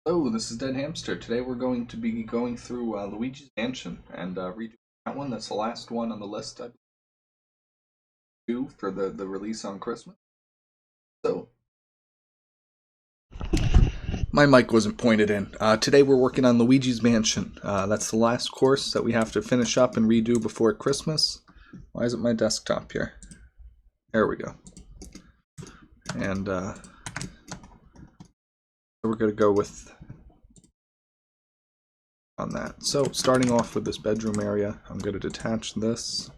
Hello, this is Dead Hamster. Today we're going to be going through Luigi's Mansion and redoing that one. That's the last one on the list I do for the release on Christmas. So, my mic wasn't pointed in. Today we're working on Luigi's Mansion. That's the last course that we have to finish up and redo before Christmas. Why isn't my desktop here? There we go. And we're going to go with on that. So starting off with this bedroom area, I'm going to detach this.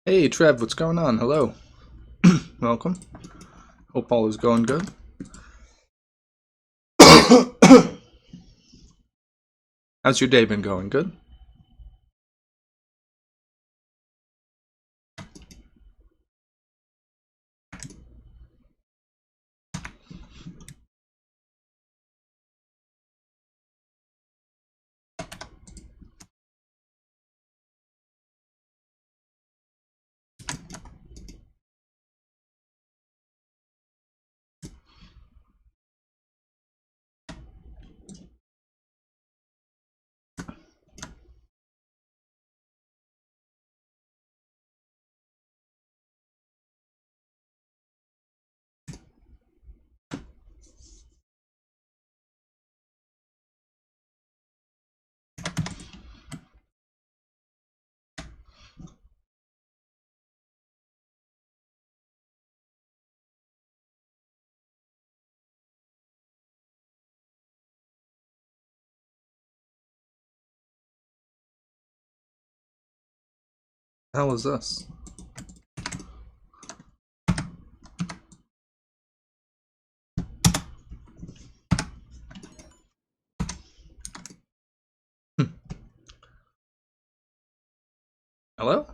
Hey Trev, what's going on? Hello. Welcome. Hope all is going good. How's your day been going? Good? How was this? Hello?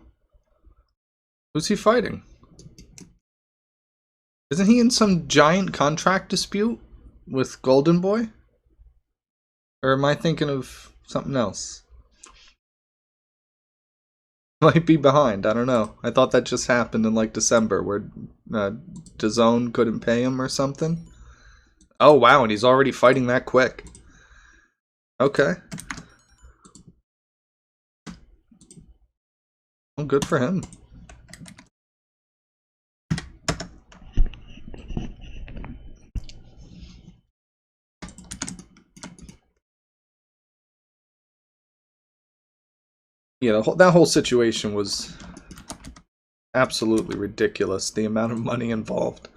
Who's he fighting? Isn't he in some giant contract dispute with Golden Boy? Or am I thinking of something else? Might be behind, I don't know. I thought that just happened in like December where DAZN couldn't pay him or something. Oh wow, and he's already fighting that quick. Okay. Well, good for him. Yeah, that whole situation was absolutely ridiculous. The amount of money involved.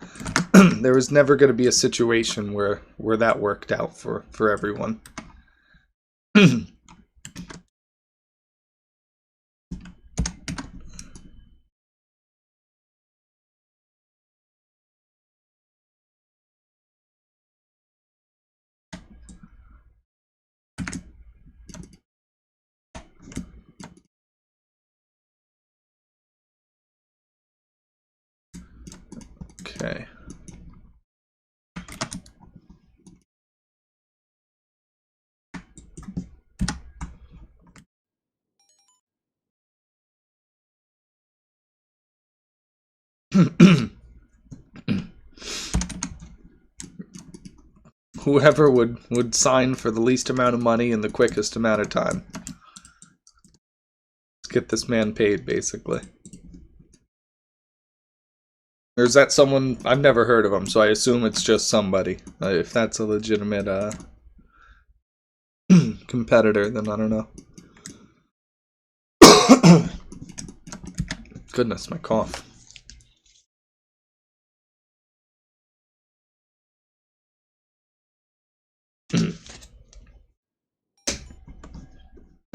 There was never going to be a situation where that worked out for everyone. Okay. Whoever would sign for the least amount of money in the quickest amount of time. Let's get this man paid, basically. Or is that someone? I've never heard of him, so I assume it's just somebody. If that's a legitimate competitor, then I don't know. Goodness, my cough.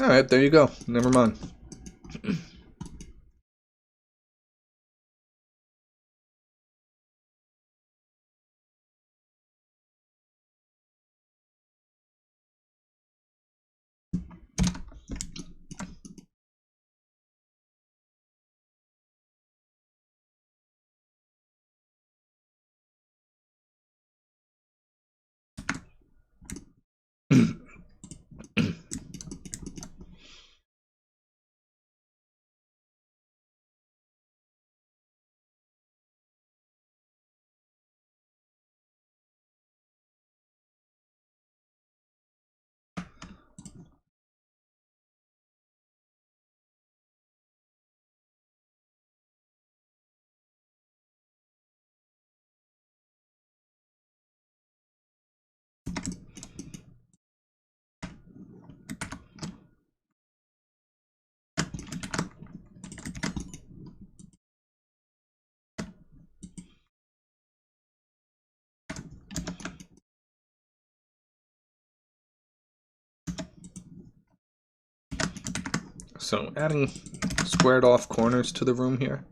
Alright, there you go. Never mind. So adding squared off corners to the room here.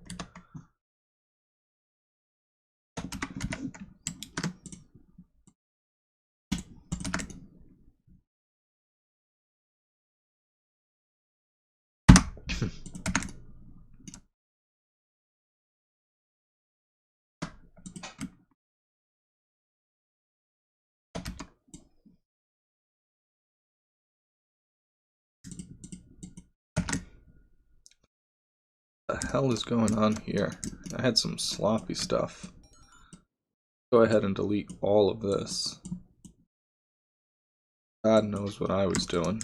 What the hell is going on here? I had some sloppy stuff. Go ahead and delete all of this. God knows what I was doing.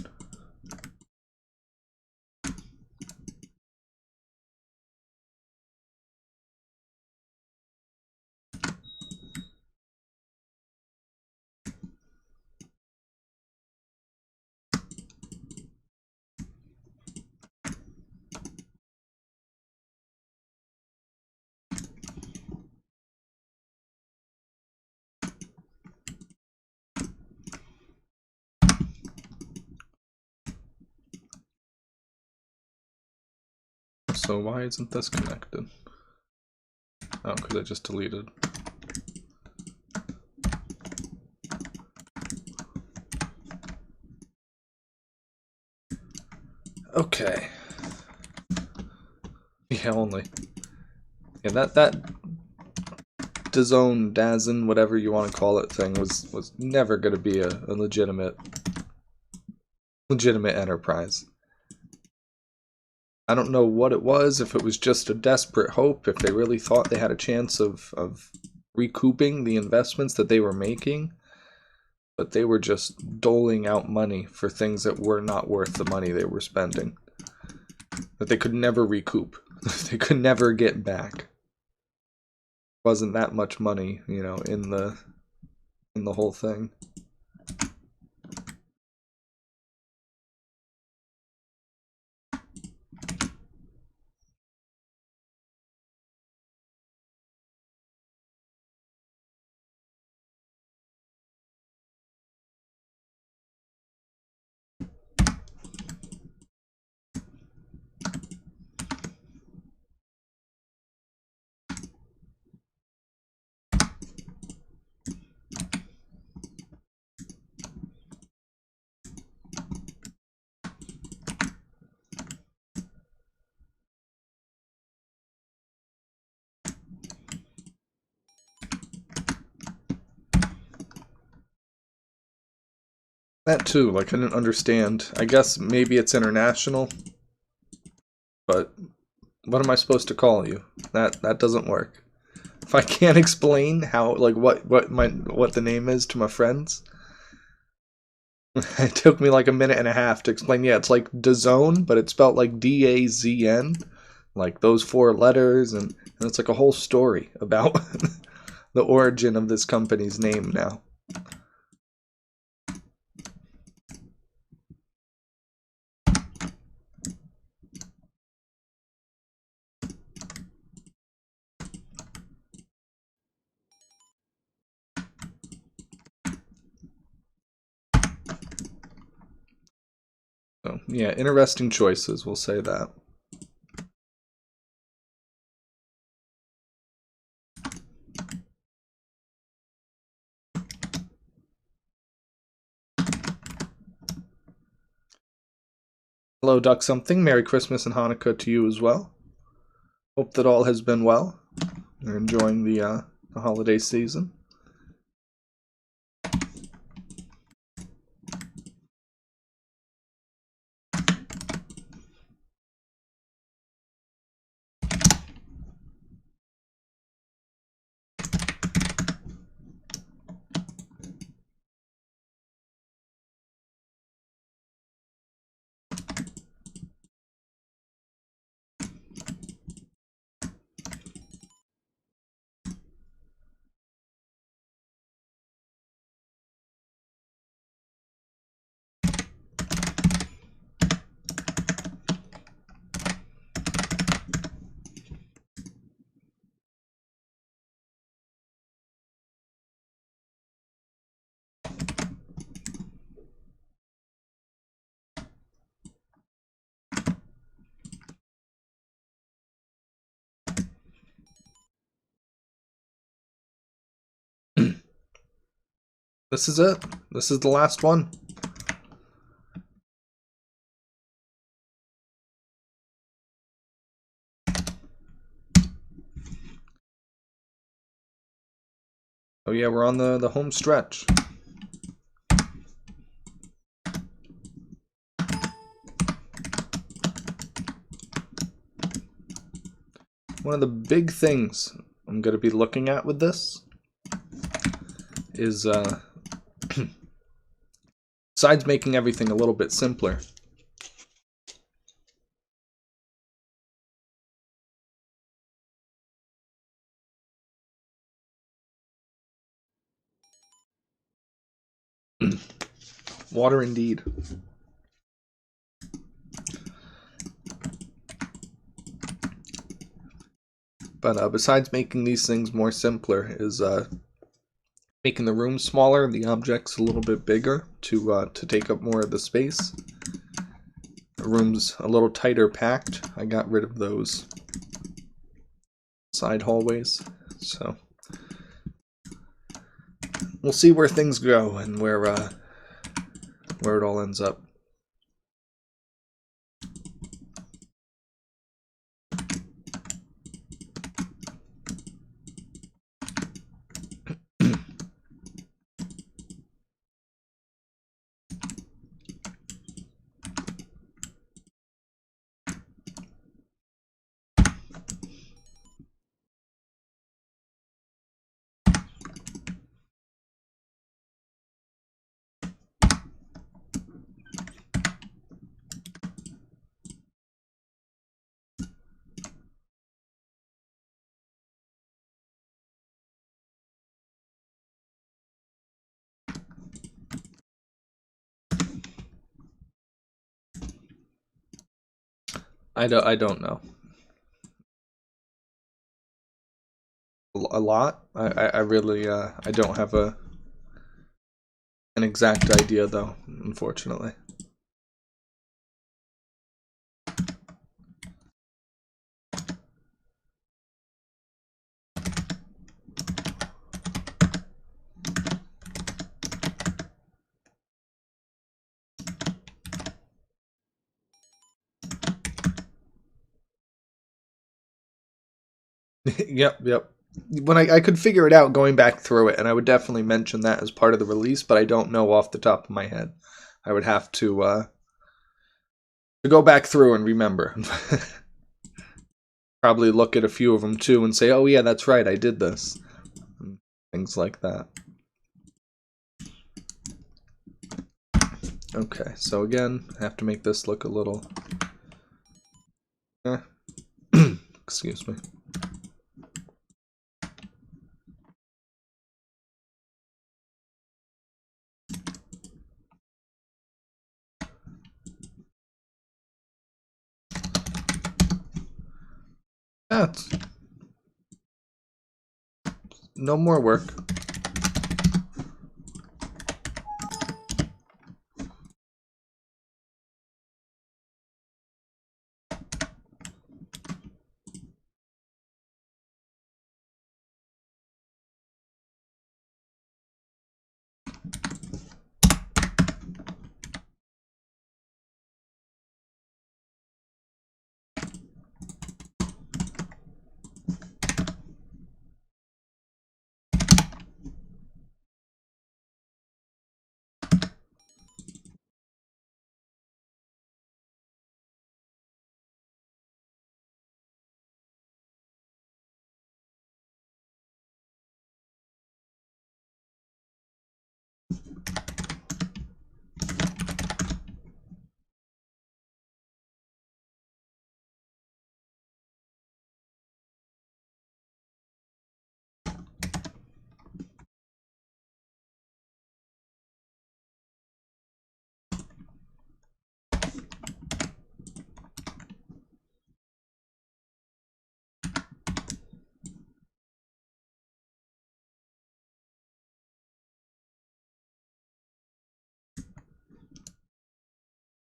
So why isn't this connected? Oh, because I just deleted. Okay. Yeah, only. Yeah, that DAZN, whatever you want to call it, thing was never going to be a legitimate enterprise. I don't know what it was, if it was just a desperate hope, if they really thought they had a chance of recouping the investments that they were making, but they were just doling out money for things that were not worth the money they were spending. That they could never recoup. They could never get back. Wasn't that much money, you know, in the whole thing. That too, like I didn't understand. I guess maybe it's international, but what am I supposed to call you? That doesn't work. If I can't explain how, like, what the name is to my friends, it took me like a minute and a half to explain. Yeah, it's like DAZN, but it's spelled like DAZN, like those 4 letters, and it's like a whole story about the origin of this company's name now. So, yeah, interesting choices, we'll say that. Hello, Duck Something. Merry Christmas and Hanukkah to you as well. Hope that all has been well. You're enjoying the holiday season. This is it. This is the last one. Oh yeah, we're on the home stretch. One of the big things I'm going to be looking at with this is, besides making everything a little bit simpler, water indeed. But besides making these things more simpler is making the room smaller, the objects a little bit bigger to take up more of the space. The room's a little tighter packed. I got rid of those side hallways, so we'll see where things go and where it all ends up. I don't know. A lot. I really I don't have an exact idea though, unfortunately. Yep. When I could figure it out going back through it, and I would definitely mention that as part of the release, but I don't know off the top of my head. I would have to go back through and remember. Probably look at a few of them too and say, oh yeah, that's right, I did this. And things like that. Okay, so again, I have to make this look a little... excuse me. That's no more work.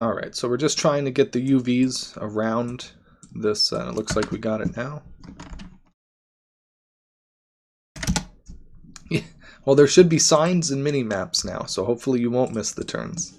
Alright, so we're just trying to get the UVs around this. It looks like we got it now. Well, there should be signs and mini-maps now, so hopefully you won't miss the turns.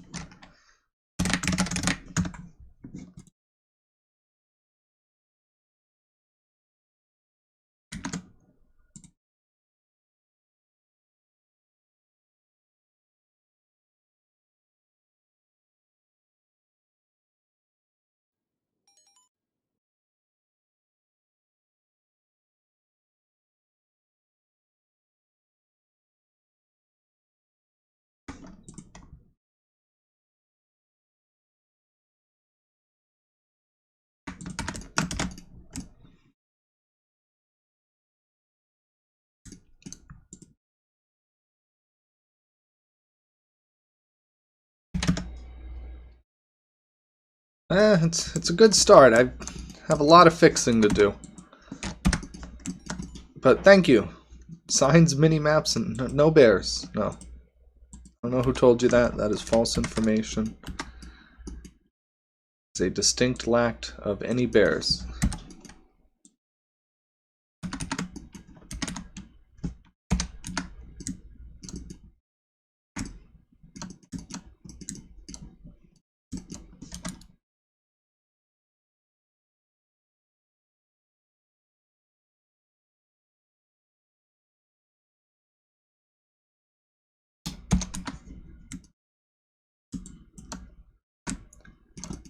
It's a good start. I have a lot of fixing to do. But thank you. Signs, mini-maps, and no bears. No. I don't know who told you that. That is false information. It's a distinct lack of any bears.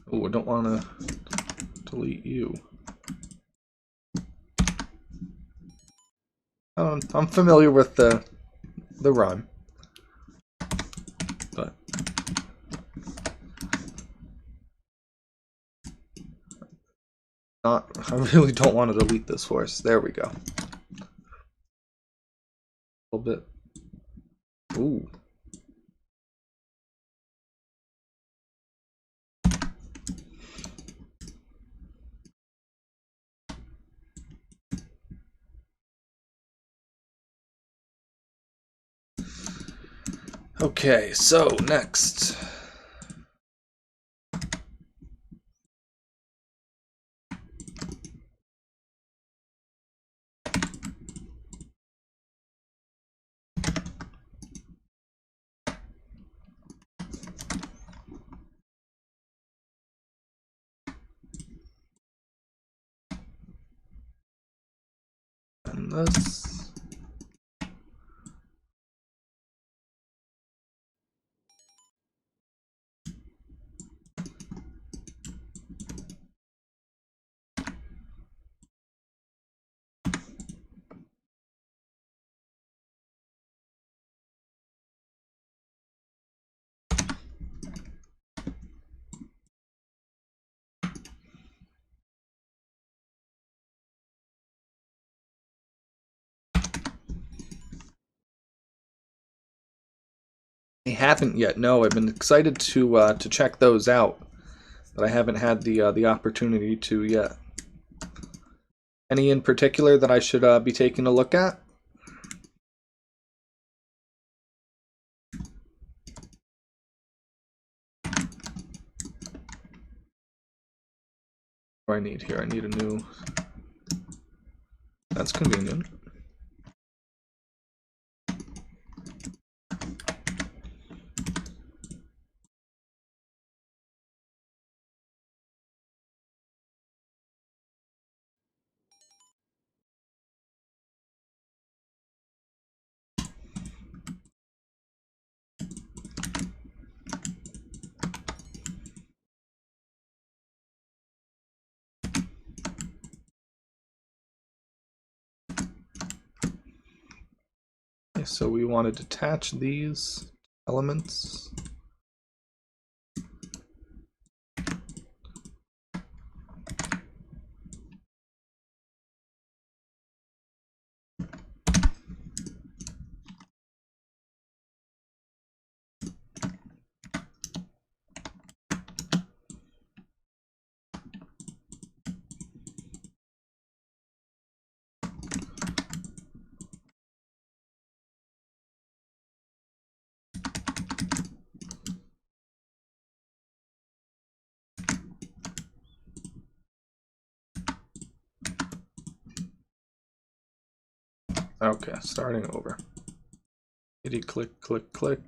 Oh, I don't want to delete you. I'm familiar with the rhyme, but not. I really don't want to delete this horse. There we go. A little bit. Ooh. Okay, so next. And this. I haven't yet. No, I've been excited to check those out, but I haven't had the opportunity to yet. Any in particular that I should be taking a look at? What do I need here? I need a new. That's convenient. Okay, so we want to detach these elements. Okay, starting over. Kitty click, click, click.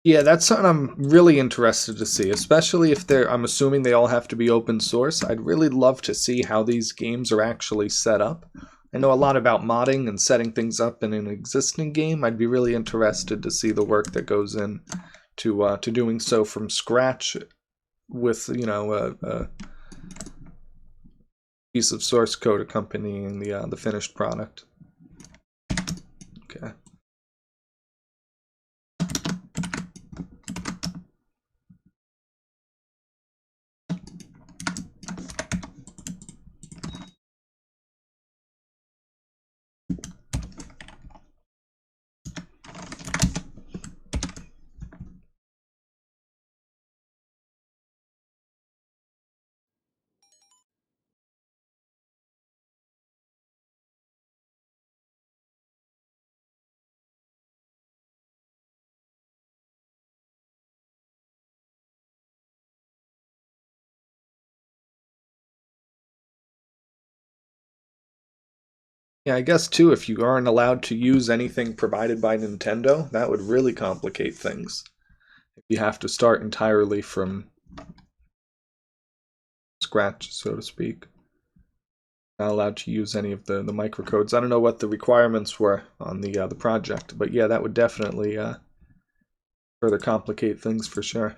Yeah, that's something I'm really interested to see, especially if they're, I'm assuming they all have to be open source. I'd really love to see how these games are actually set up. I know a lot about modding and setting things up in an existing game. I'd be really interested to see the work that goes in to doing so from scratch with, a piece of source code accompanying the finished product. Okay. Yeah, I guess too, if you aren't allowed to use anything provided by Nintendo, that would really complicate things. If you have to start entirely from scratch, so to speak. Not allowed to use any of the microcodes. I don't know what the requirements were on the project, but yeah, that would definitely further complicate things for sure.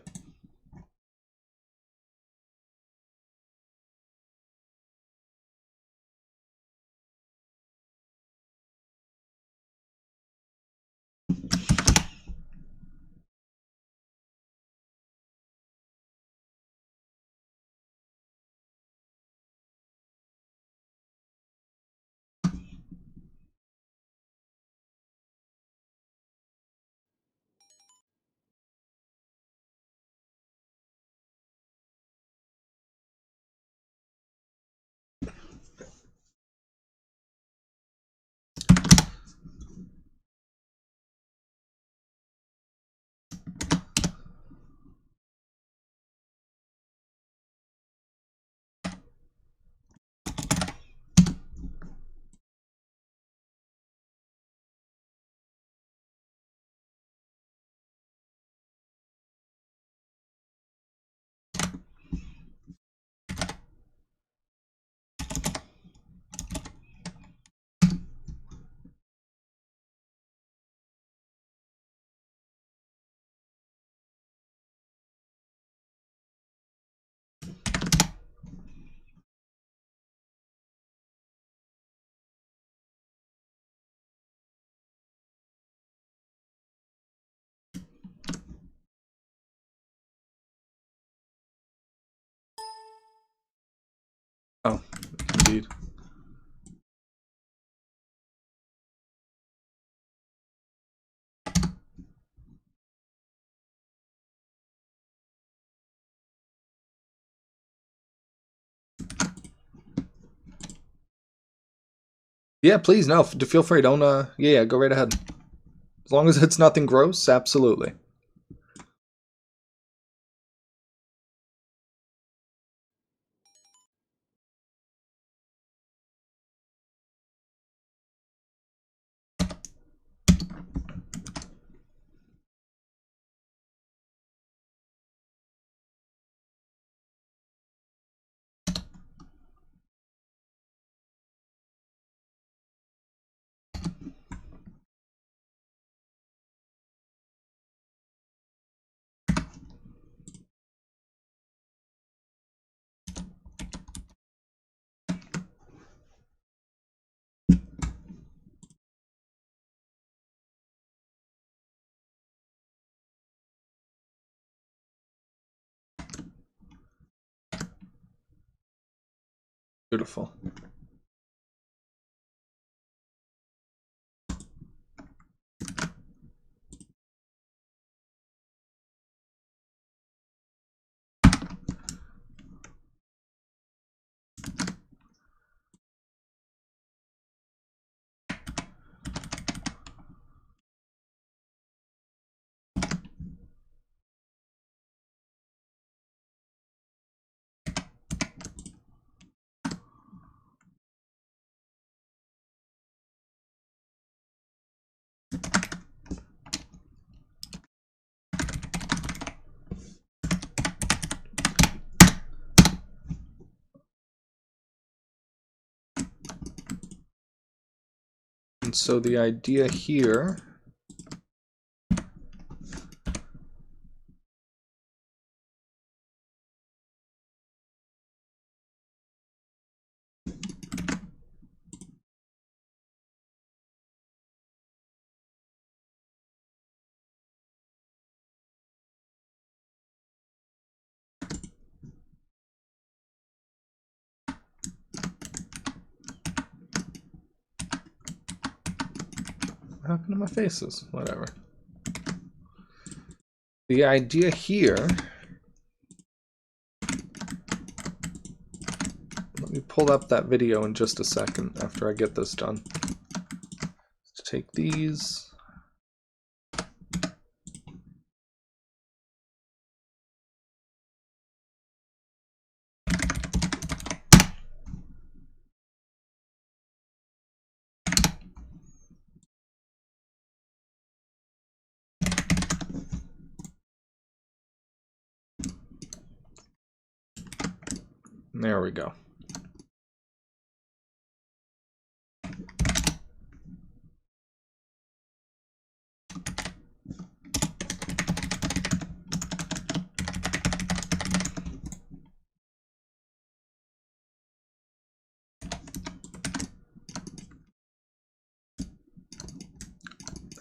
Oh, indeed. Yeah, please, no, feel free. Don't, yeah, go right ahead. As long as it's nothing gross, absolutely. Beautiful. And so the idea here what happened to my faces? Whatever. The idea here, let me pull up that video in just a second after I get this done. Let's take these. There we go.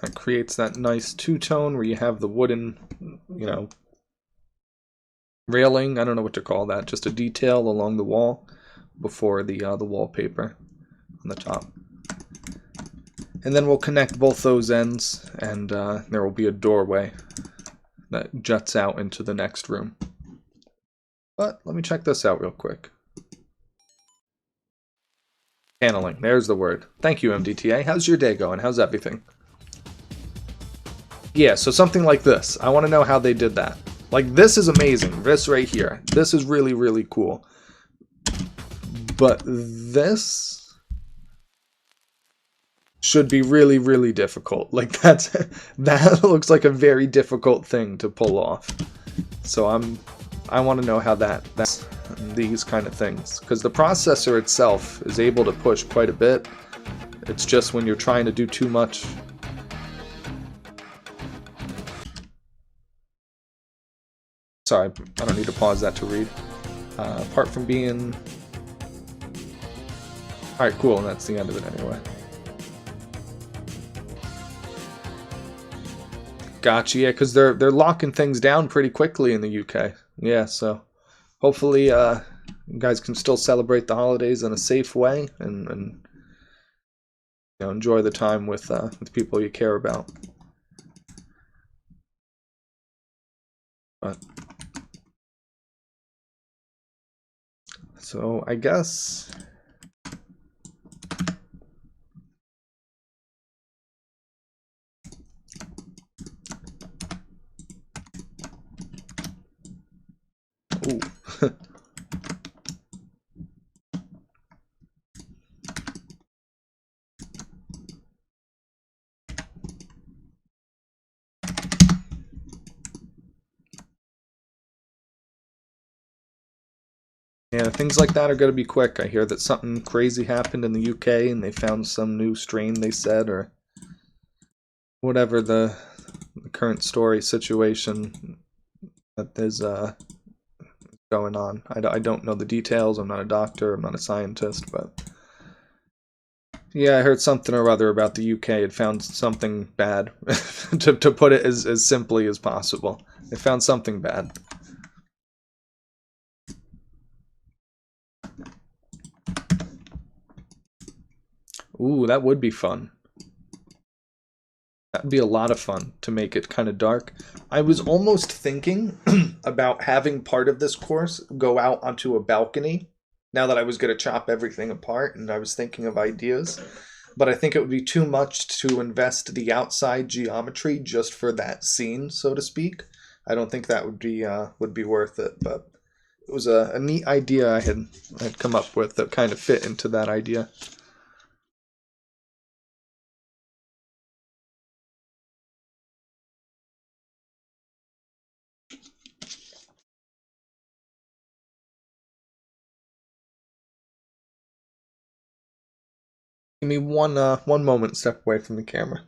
That creates that nice two-tone where you have the wooden, you know, railing. I don't know what to call that. Just a detail along the wall before the wallpaper on the top. And then we'll connect both those ends, and there will be a doorway that juts out into the next room. But let me check this out real quick. Paneling, there's the word. Thank you, MDTA. How's your day going? How's everything? Yeah, so something like this. I want to know how they did that. Like, this is amazing. This right here. This is really, really cool. But this should be really, really difficult. Like, that looks like a very difficult thing to pull off. So I want to know how that's these kind of things. Because the processor itself is able to push quite a bit. It's just when you're trying to do too much. Sorry, I don't need to pause that to read. Apart from being... Alright, cool, and that's the end of it anyway. Gotcha, yeah, because they're locking things down pretty quickly in the UK. Yeah, so hopefully you guys can still celebrate the holidays in a safe way and you know, enjoy the time with people you care about. But so I guess ooh. Yeah, things like that are going to be quick. I hear that something crazy happened in the UK and they found some new strain, they said, or whatever the current story situation that is going on. I don't know the details. I'm not a doctor. I'm not a scientist, but yeah, I heard something or other about the UK had found something bad, to put it as simply as possible. They found something bad. Ooh, that would be fun. That would be a lot of fun to make it kind of dark. I was almost thinking about having part of this course go out onto a balcony now that I was going to chop everything apart, and I was thinking of ideas. But I think it would be too much to invest the outside geometry just for that scene, so to speak. I don't think that would be worth it, but it was a neat idea I had come up with that kind of fit into that idea. Give me one moment, step away from the camera.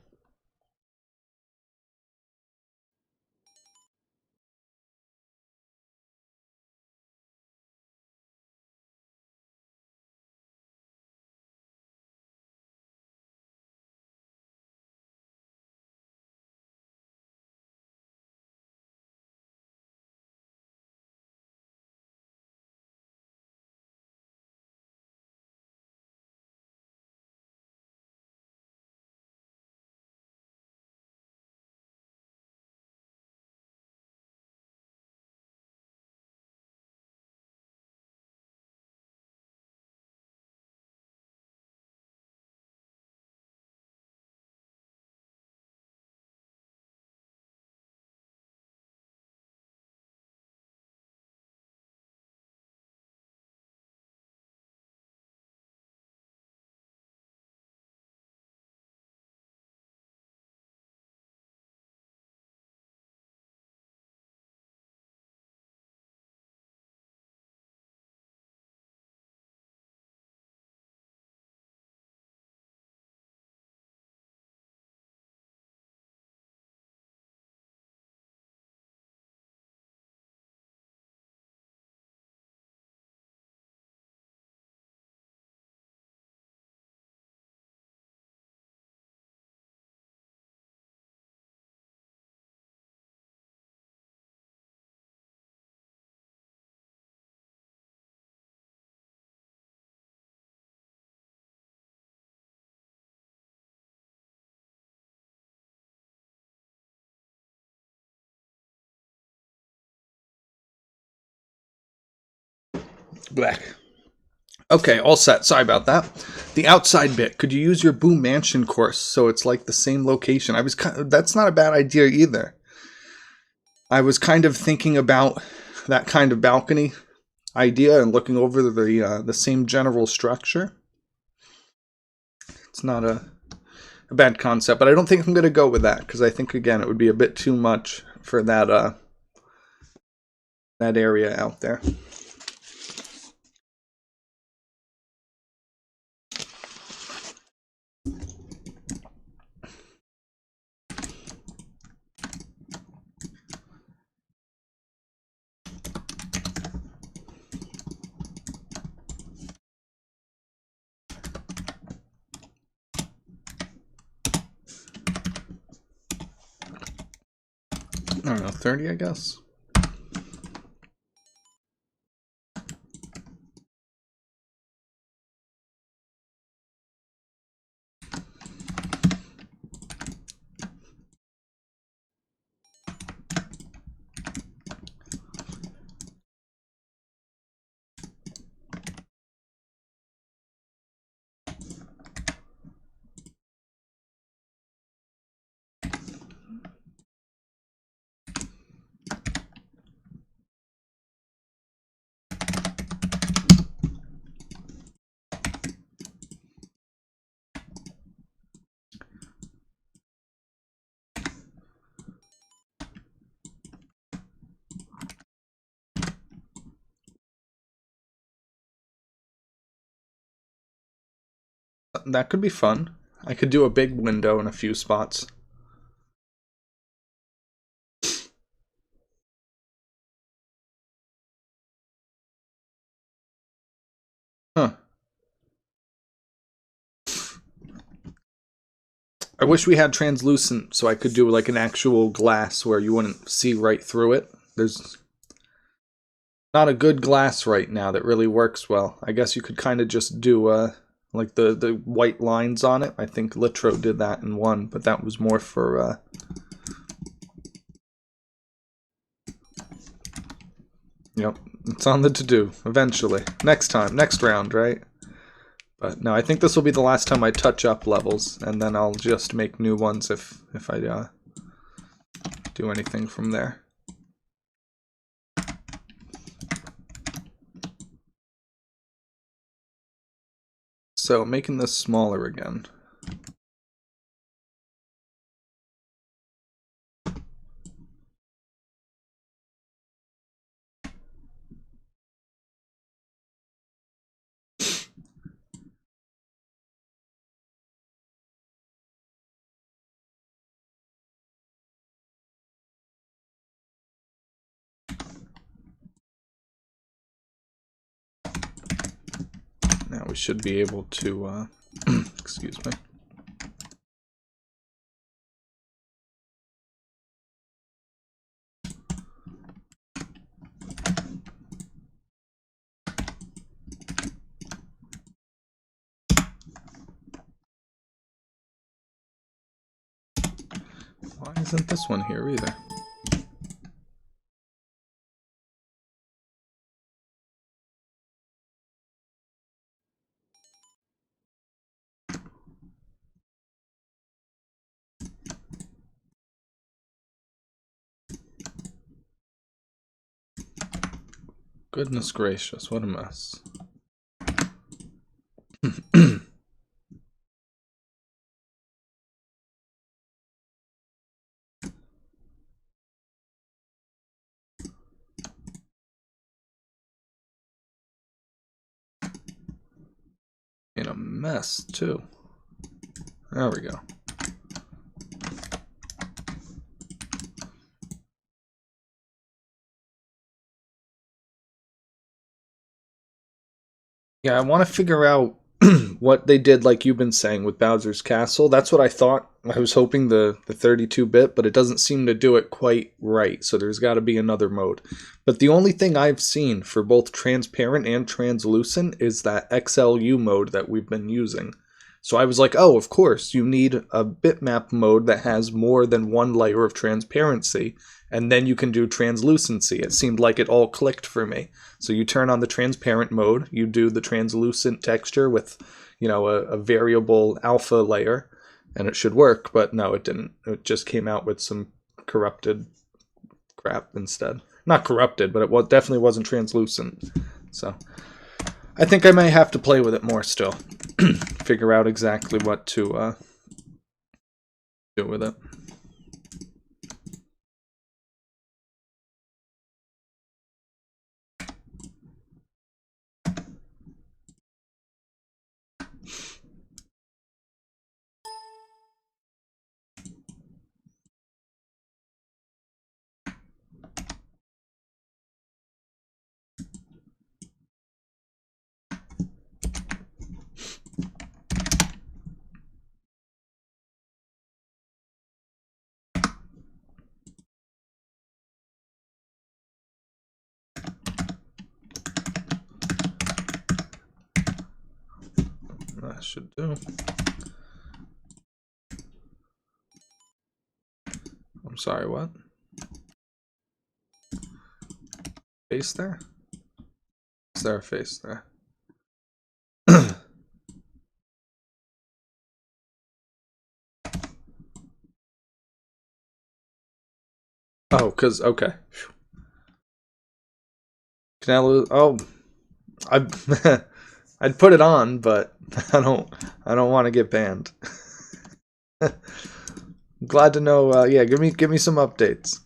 Black. Okay, all set. Sorry about that. The outside bit. Could you use your Boom Mansion course so it's like the same location? That's not a bad idea either. I was kind of thinking about that kind of balcony idea and looking over the same general structure. It's not a bad concept, but I don't think I'm going to go with that because I think again it would be a bit too much for that that area out there. I don't know, 30, I guess. That could be fun. I could do a big window in a few spots. Huh. I wish we had translucent so I could do like an actual glass where you wouldn't see right through it. There's not a good glass right now that really works well. I guess you could kind of just do like the white lines on it. I think Litro did that in one, but that was more for yep, it's on the to-do eventually. Next time, next round, right? But no, I think this will be the last time I touch up levels, and then I'll just make new ones if I do anything from there. So making this smaller again. Now we should be able to, excuse me. Why isn't this one here either? Goodness gracious, what a mess. In a mess, too. There we go. Yeah, I want to figure out what they did, like you've been saying, with Bowser's Castle. That's what I thought. I was hoping the 32-bit, but it doesn't seem to do it quite right, so there's got to be another mode. But the only thing I've seen for both transparent and translucent is that XLU mode that we've been using. So I was like, oh, of course, you need a bitmap mode that has more than one layer of transparency, and then you can do translucency. It seemed like it all clicked for me. So you turn on the transparent mode, you do the translucent texture with, you know, a variable alpha layer, and it should work, but no, it didn't. It just came out with some corrupted crap instead. Not corrupted, but it definitely wasn't translucent. So I think I may have to play with it more still. Figure out exactly what to do with it. That should do. I'm sorry, what? Face there? Is there a face there? Oh, cause okay. Canelo. Oh, I. I'd put it on, but I don't want to get banned. Glad to know. Yeah, give me some updates.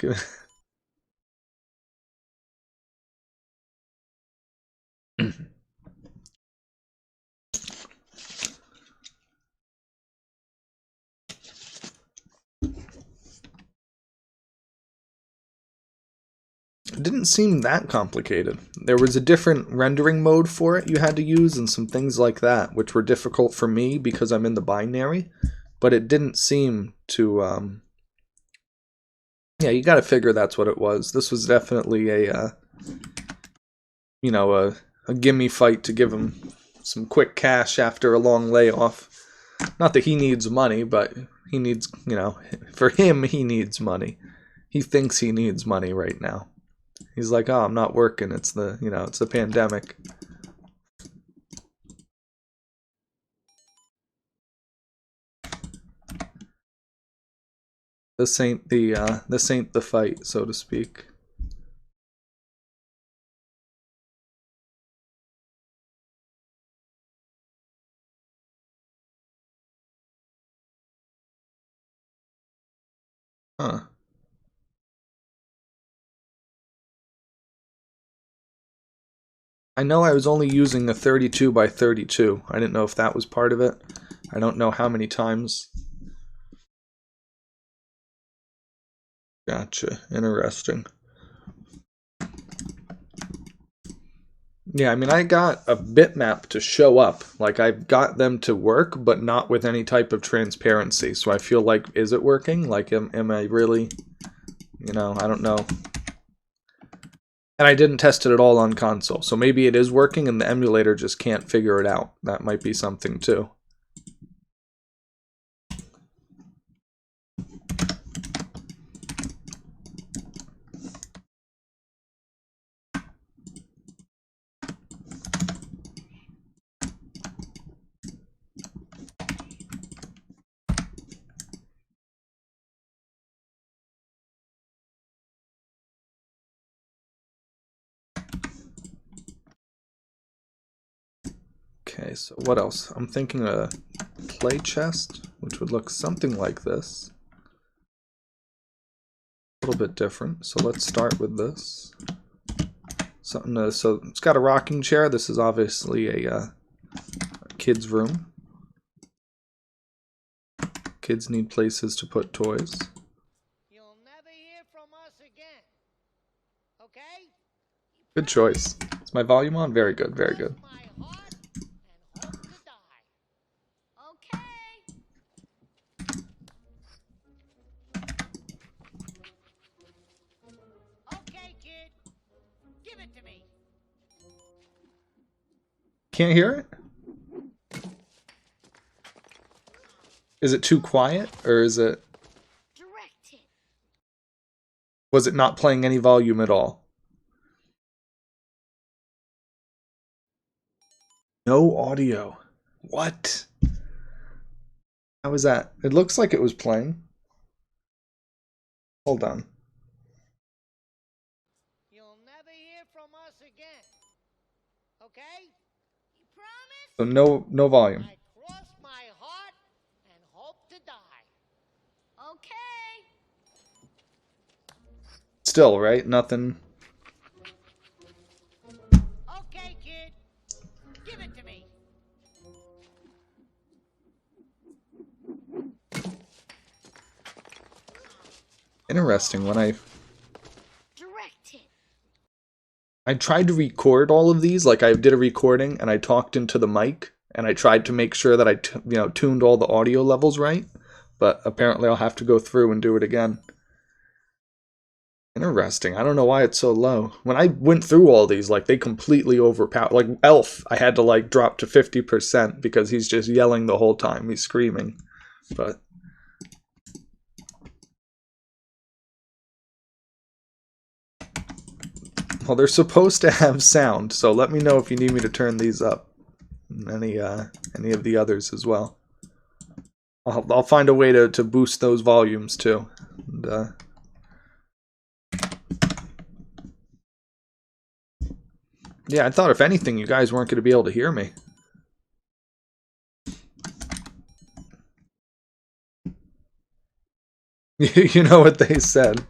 It didn't seem that complicated. There was a different rendering mode for it you had to use and some things like that, which were difficult for me because I'm in the binary, but it didn't seem to, yeah, you gotta figure that's what it was. This was definitely a, you know, a gimme fight to give him some quick cash after a long layoff. Not that he needs money, but he needs, you know, for him, he needs money. He thinks he needs money right now. He's like, oh, I'm not working. It's the, you know, it's the pandemic. This ain't the fight, so to speak. Huh. I know I was only using a 32 by 32. I didn't know if that was part of it. I don't know how many times. Gotcha. Interesting. Yeah, I mean, I got a bitmap to show up. Like, I got them to work, but not with any type of transparency. So I feel like, is it working? Like, am I really, I don't know. And I didn't test it at all on console. So maybe it is working and the emulator just can't figure it out. That might be something too. Okay, so what else? I'm thinking a play chest, which would look something like this. A little bit different. So let's start with this. Something to, so it's got a rocking chair. This is obviously a kid's room. Kids need places to put toys. You'll never hear from us again. Okay? Good choice. Is my volume on? Very good, very good. My heart and hope to die. Okay. Okay, kid. Give it to me. Can't hear it? Is it too quiet, or is it... Direct it. Was it not playing any volume at all? No audio. What? How was that? It looks like it was playing. Hold on. You'll never hear from us again. Okay? You promise? So no volume. I cross my heart and hope to die. Okay. Still, right? Nothing. Okay, kid. Give it to me. Interesting. When Direct it. I tried to record all of these, like I did a recording and I talked into the mic and I tried to make sure that I tuned all the audio levels right, but apparently I'll have to go through and do it again. Interesting. I don't know why it's so low. When I went through all these, like, they completely overpowered. Like, Elf, I had to, like, drop to 50% because he's just yelling the whole time. He's screaming. But... well, they're supposed to have sound, so let me know if you need me to turn these up. Any of the others as well. I'll find a way to boost those volumes, too. And, yeah, I thought if anything, you guys weren't going to be able to hear me. You know what they said.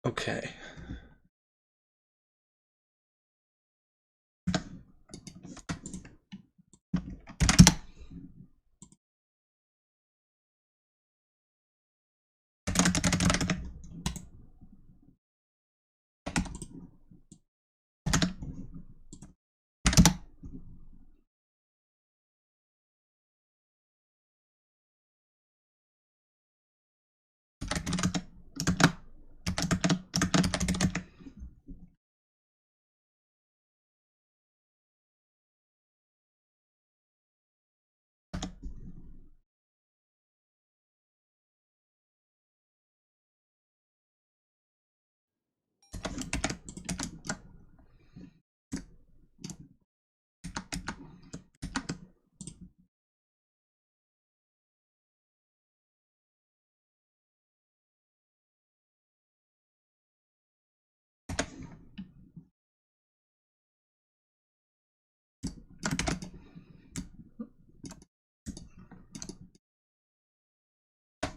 Okay.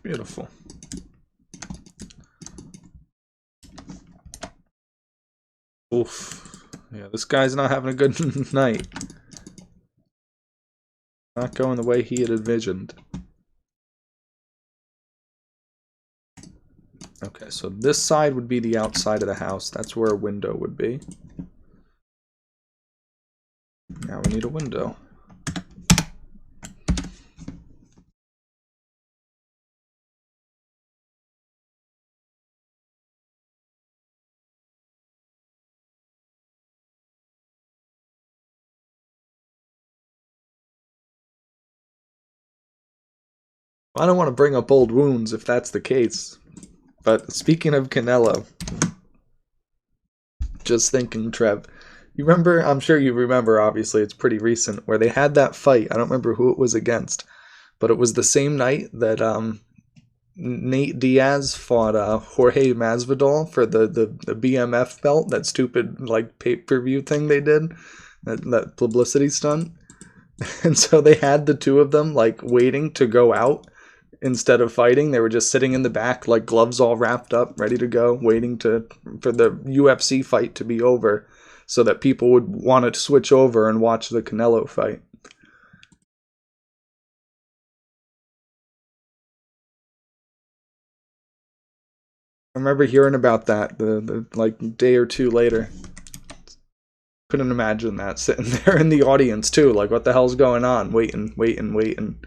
Beautiful. Oof. Yeah, this guy's not having a good night. Not going the way he had envisioned. Okay, so this side would be the outside of the house. That's where a window would be. Now we need a window. I don't want to bring up old wounds if that's the case. But speaking of Canelo, just thinking, Trev, you remember, I'm sure you remember, obviously, it's pretty recent, where they had that fight. I don't remember who it was against, but it was the same night that Nate Diaz fought Jorge Masvidal for the BMF belt, that stupid like pay-per-view thing they did, that publicity stunt. And so they had the two of them like waiting to go out instead of fighting. They were just sitting in the back, like gloves all wrapped up, ready to go, waiting for the UFC fight to be over so that people would want to switch over and watch the Canelo fight. I remember hearing about that the like day or two later. Couldn't imagine that sitting there in the audience too. Like, what the hell's going on? Waiting, waiting, waiting.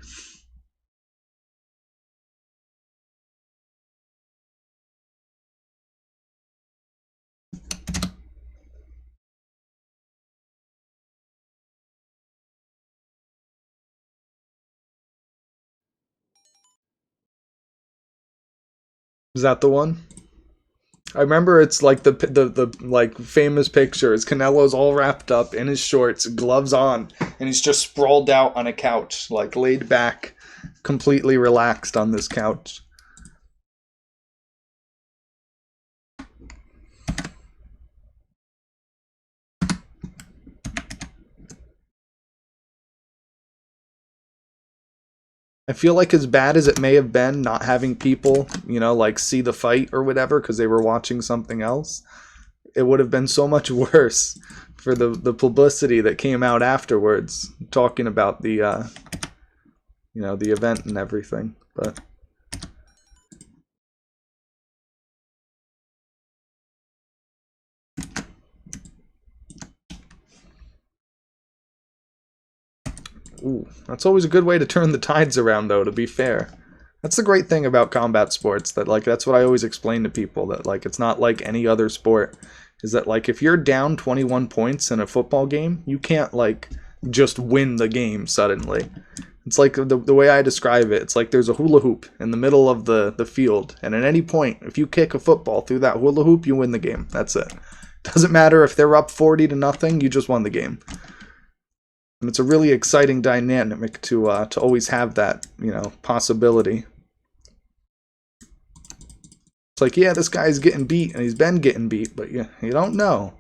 Is that the one? I remember it's like the like famous picture is Canelo's all wrapped up in his shorts, gloves on, and he's just sprawled out on a couch, like laid back, completely relaxed on this couch. I feel like as bad as it may have been not having people, like see the fight or whatever because they were watching something else, it would have been so much worse for the publicity that came out afterwards talking about the event and everything. But ooh, that's always a good way to turn the tides around, though, to be fair. That's the great thing about combat sports, that like that's what I always explain to people, that like it's not like any other sport. Is that like if you're down 21 points in a football game, you can't like just win the game suddenly. It's like the way I describe it, it's like there's a hula hoop in the middle of the field, and at any point, if you kick a football through that hula hoop, you win the game. That's it. Doesn't matter if they're up 40 to nothing, you just won the game. And it's a really exciting dynamic to always have that, possibility. It's like, yeah, this guy's getting beat, and he's been getting beat, but you don't know.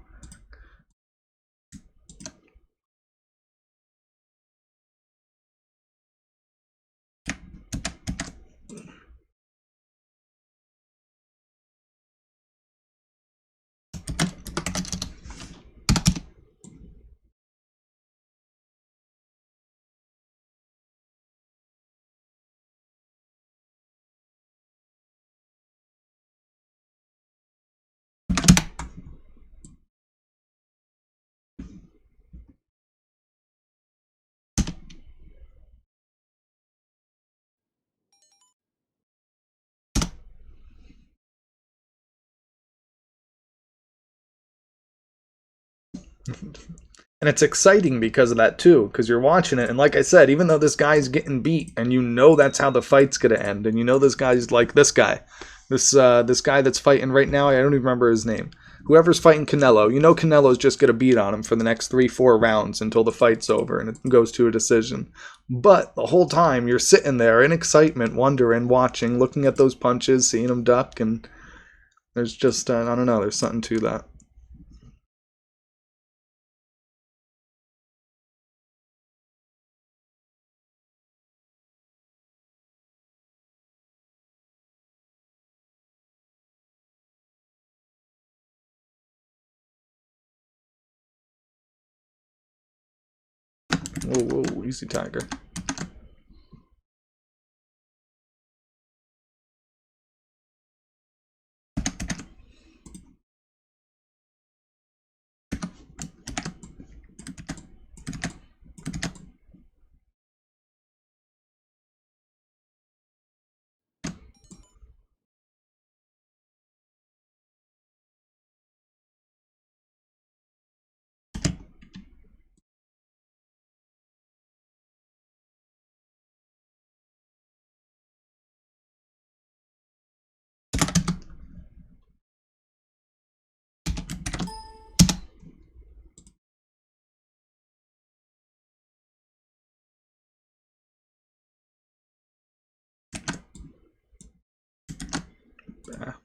And it's exciting because of that too, because you're watching it, and like I said, even though this guy's getting beat, and you know that's how the fight's gonna end, and you know this guy's like this guy that's fighting right now, I don't even remember his name. Whoever's fighting Canelo, you know Canelo's just gonna beat on him for the next 3-4 rounds until the fight's over and it goes to a decision. But the whole time you're sitting there in excitement, wondering, watching, looking at those punches, seeing him duck, and there's just I don't know, there's something to that. Whoa, whoa, easy, tiger. Ah.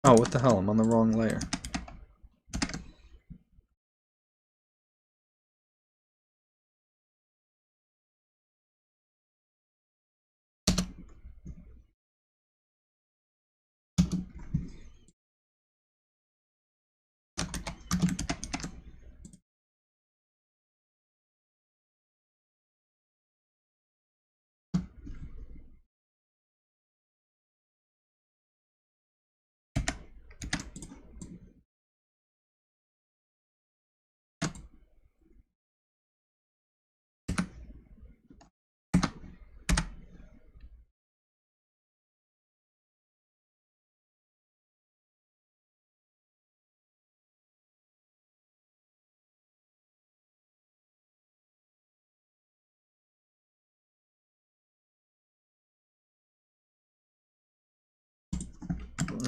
Oh, what the hell? I'm on the wrong layer.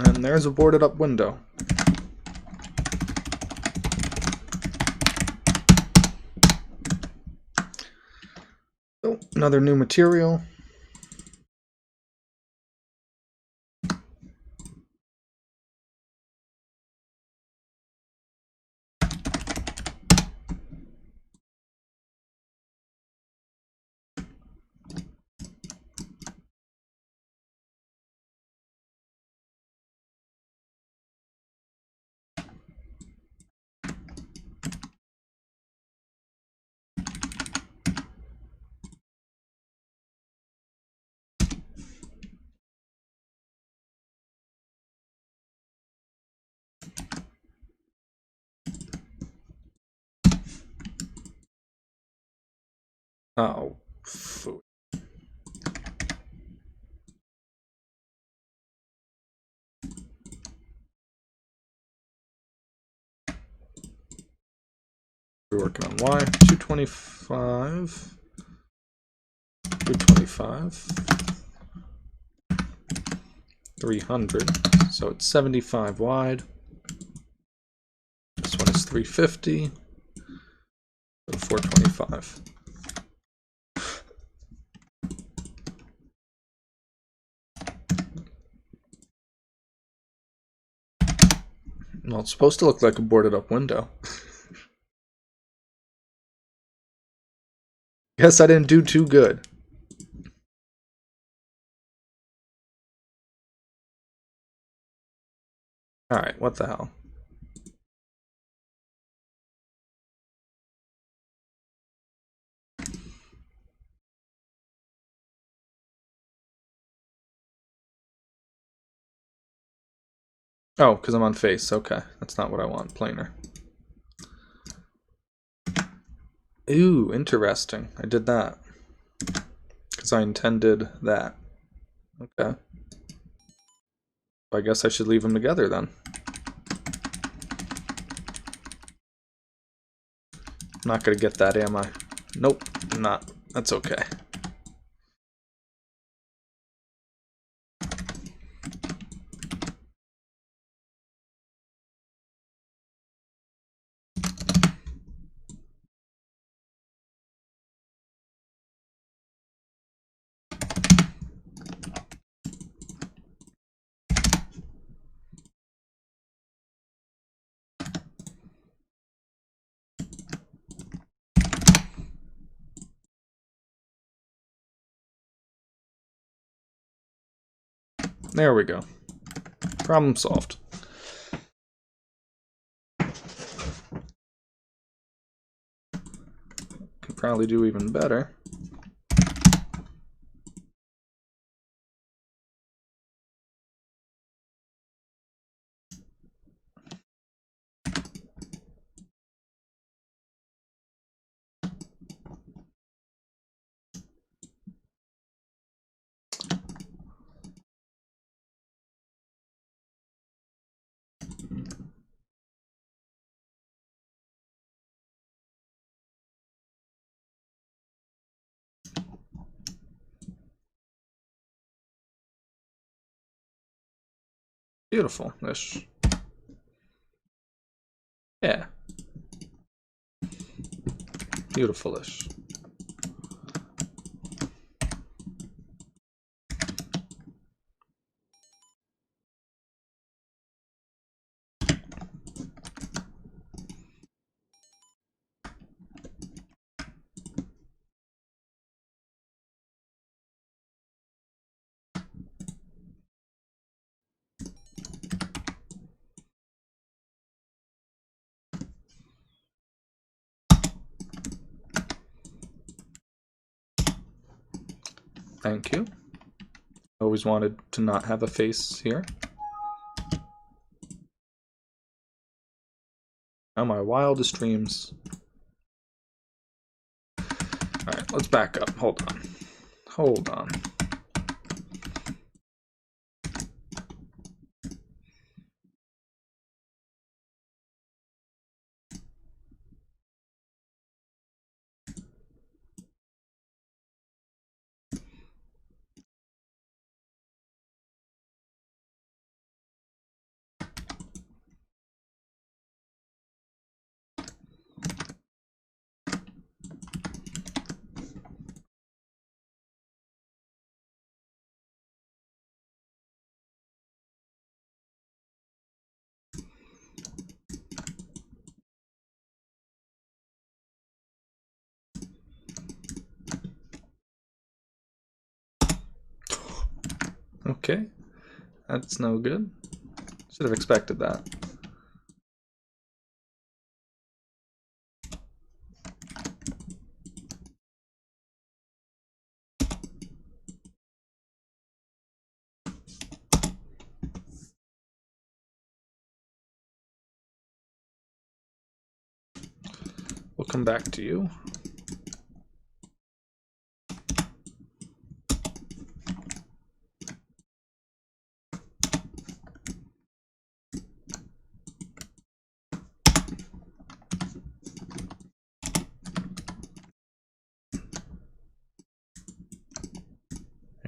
And there's a boarded up window. Oh, another new material. Oh, food. We're working on Y. 225. 225. 300. So it's 75 wide. This one is 350. 425. Well, it's supposed to look like a boarded up window. Guess I didn't do too good. Alright, what the hell? Oh, because I'm on face. Okay, that's not what I want. Planar. Ooh, interesting. I did that. Because I intended that. Okay. I guess I should leave them together then. I'm not gonna get that, am I? Nope, I'm not. That's okay. There we go. Problem solved. Could probably do even better. Beautiful-ish. Yeah. Beautiful-ish. Thank you. Always wanted to not have a face here. Now my wildest dreams. Alright, let's back up. Hold on. Hold on. Okay. That's no good. Should have expected that. We'll come back to you.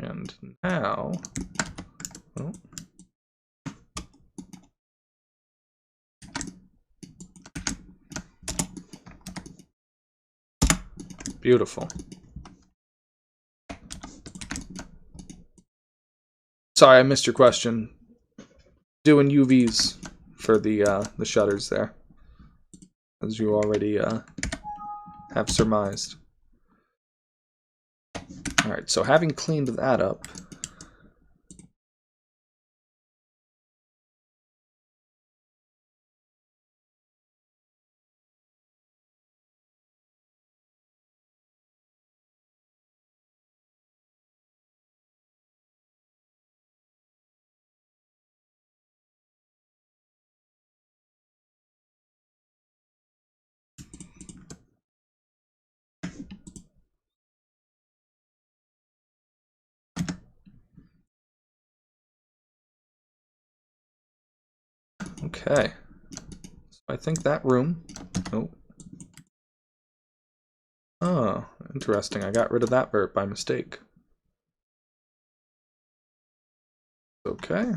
And now, oh, beautiful. Sorry, I missed your question. Doing UVs for the shutters there, as you already have surmised. All right, so having cleaned that up, Okay. So I think that room... Oh. Oh, interesting. I got rid of that vert by mistake. Okay.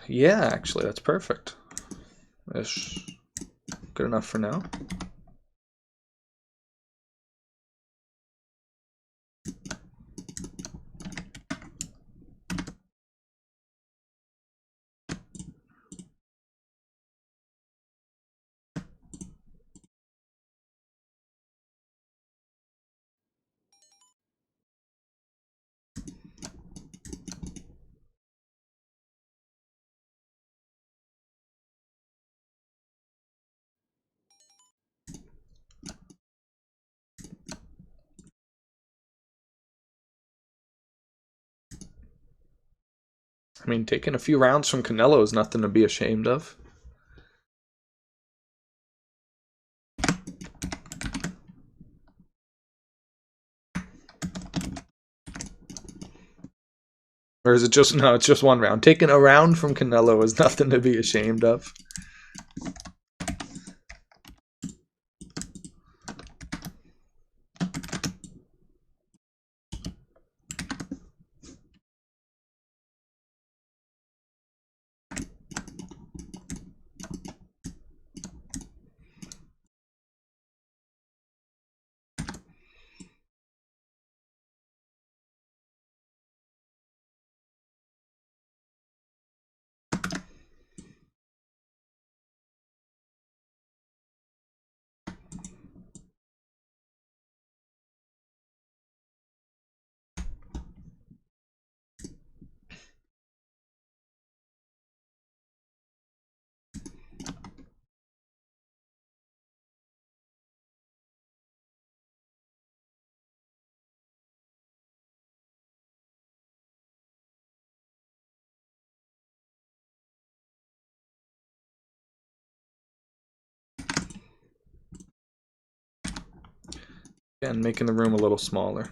Yeah, actually, that's perfect. Ish. Good enough for now. I mean, taking a few rounds from Canelo is nothing to be ashamed of. Or is it just... No, it's just one round. Taking a round from Canelo is nothing to be ashamed of. Again, making the room a little smaller.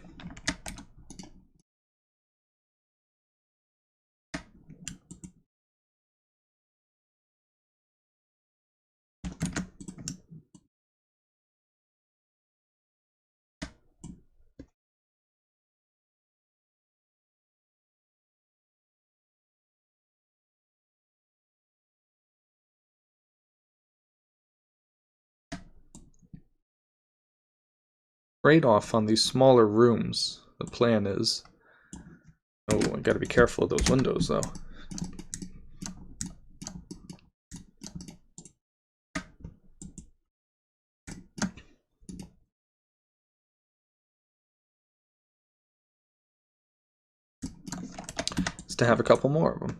Trade-off on these smaller rooms. The plan is... Oh, I gotta be careful of those windows, though. Is to have a couple more of them.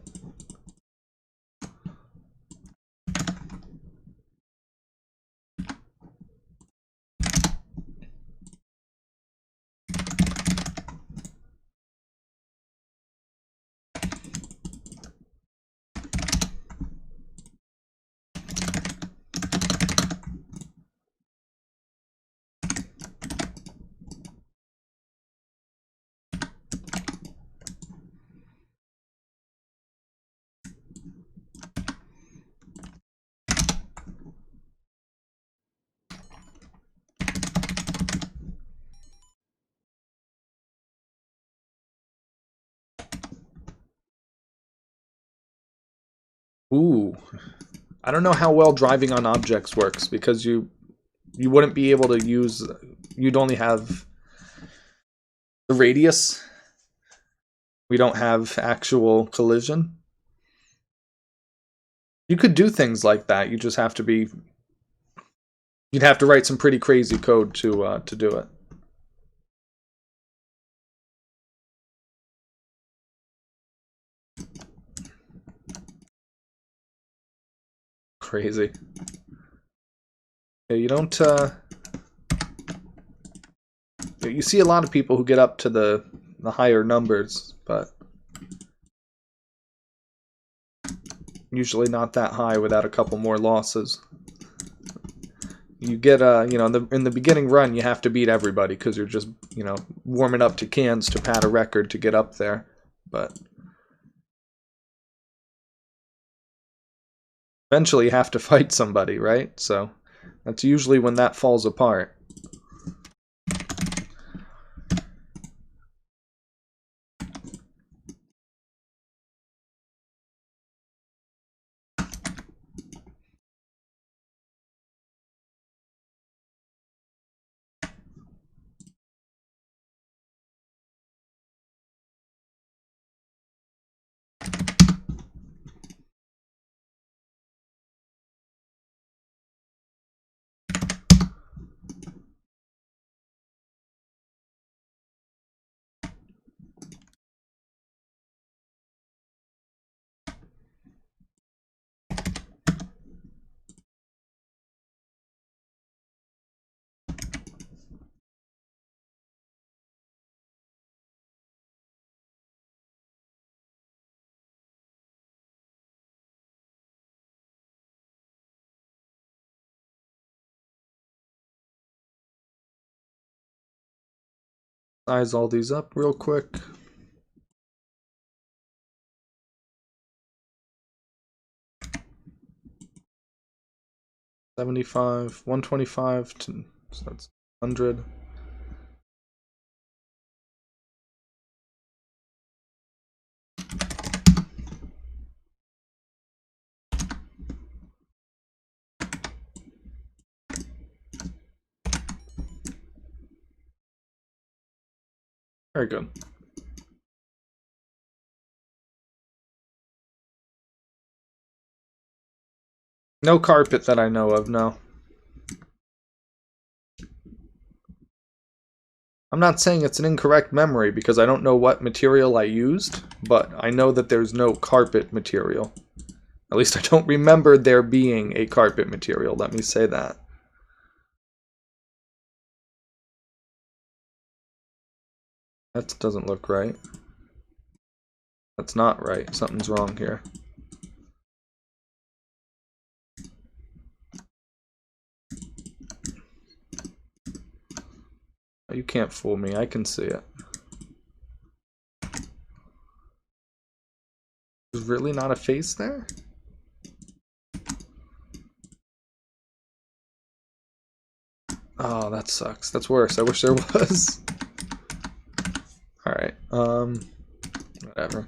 Ooh. I don't know how well driving on objects works, because you wouldn't be able to use... You'd only have the radius. We don't have actual collision. You could do things like that. You just have to be... You'd have to write some pretty crazy code to do it. Crazy. Yeah, you don't... you see a lot of people who get up to the higher numbers, but usually not that high without a couple more losses. You get you know, in the beginning run, you have to beat everybody because you're just, you know, warming up to cans to pad a record to get up there. But eventually you have to fight somebody, right? So that's usually when that falls apart. Size all these up real quick. $75, $125 to, so that's $100. Very good. No carpet that I know of, no. I'm not saying it's an incorrect memory because I don't know what material I used, but I know that there's no carpet material. At least I don't remember there being a carpet material, let me say that. That doesn't look right. That's not right. Something's wrong here. You can't fool me. I can see it. There's really not a face there? Oh, that sucks. That's worse. I wish there was. Alright, whatever.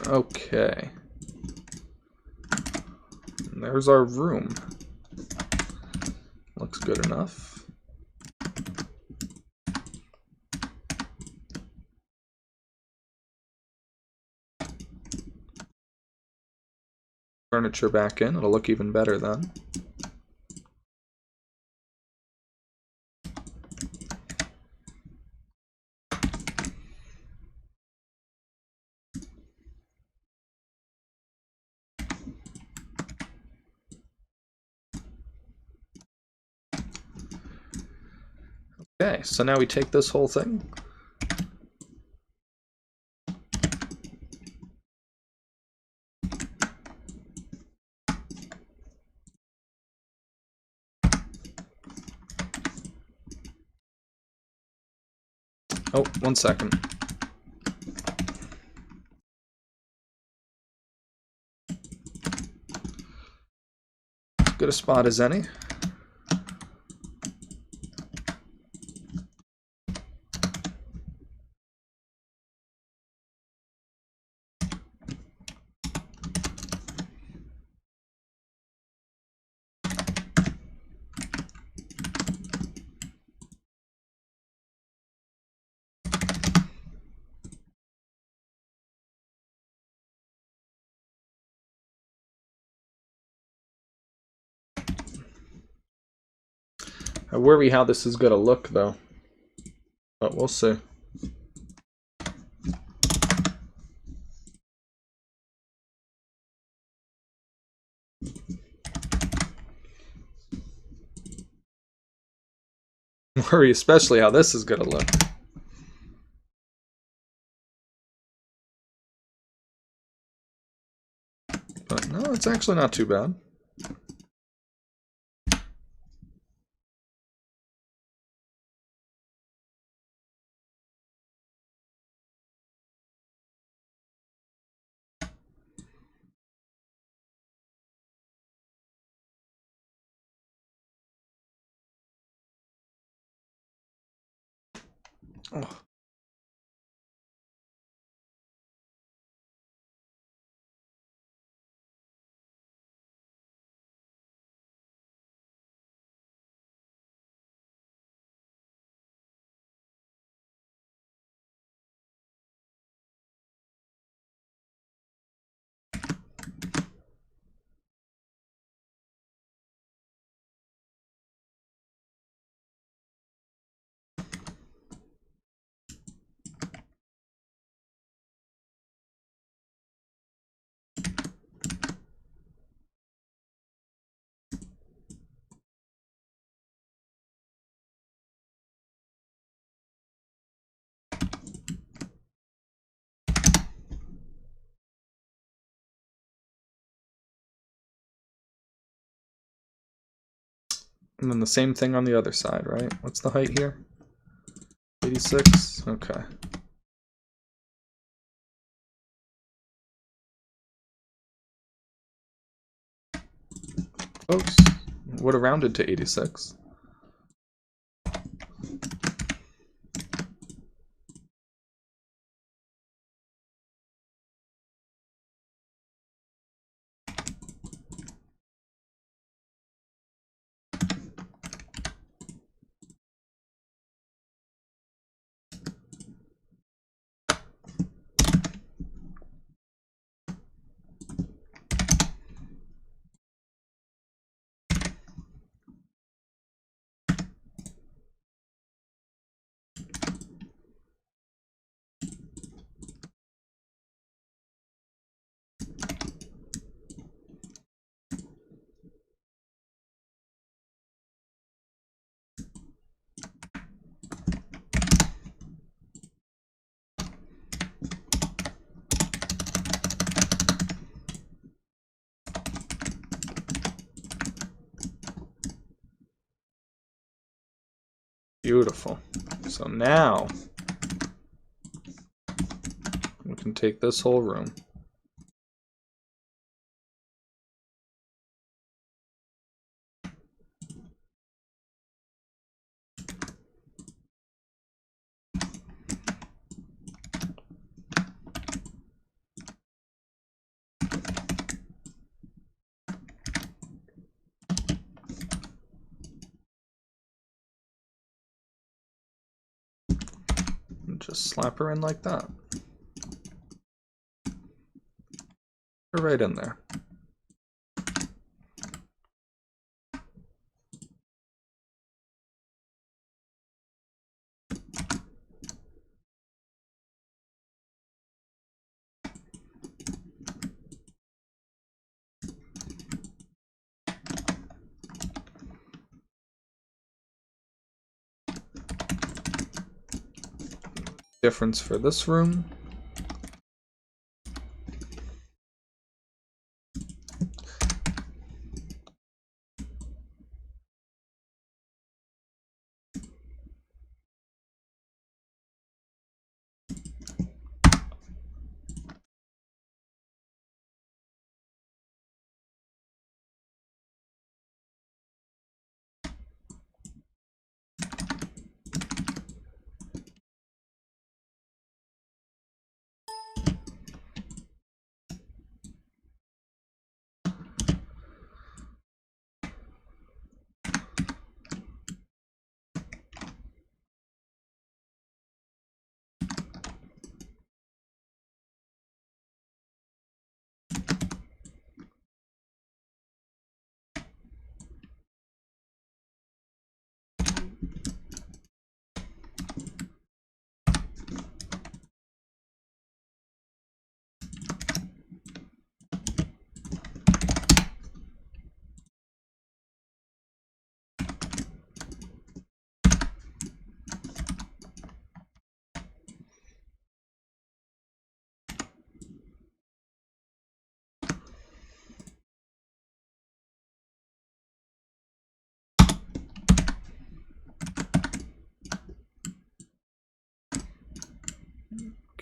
Okay. And there's our room. Looks good enough. Furniture back in, it'll look even better then. Okay, so now we take this whole thing. Oh, 1 second. Good a spot as any. I worry how this is going to look, though. But we'll see. Worry especially how this is going to look. But no, it's actually not too bad. Oh. And then the same thing on the other side, right? What's the height here? 86? Okay. Folks, would have rounded to 86. Beautiful. So now we can take this whole room. And just slap her in like that. Put her right in there. Difference for this room.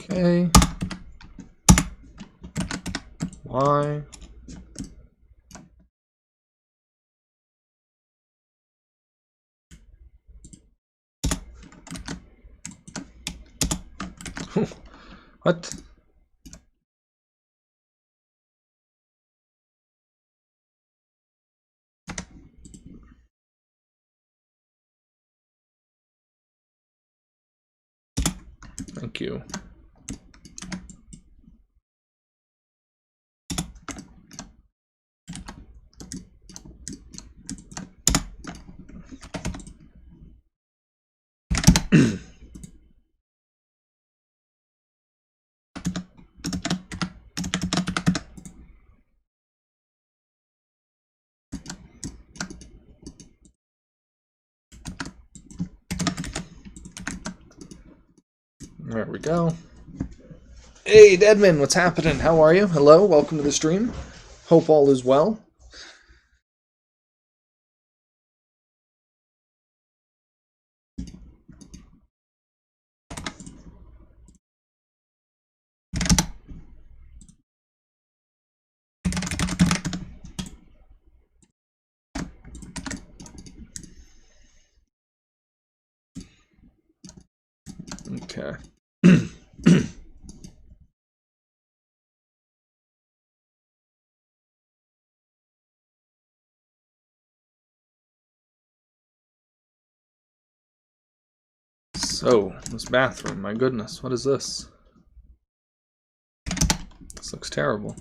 Okay. Y. What? Thank you. There we go. Hey, Deadman, what's happening? How are you? Hello, welcome to the stream. Hope all is well. Okay. So, this bathroom, my goodness, what is this? This looks terrible.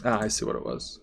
Ah, I see what it was.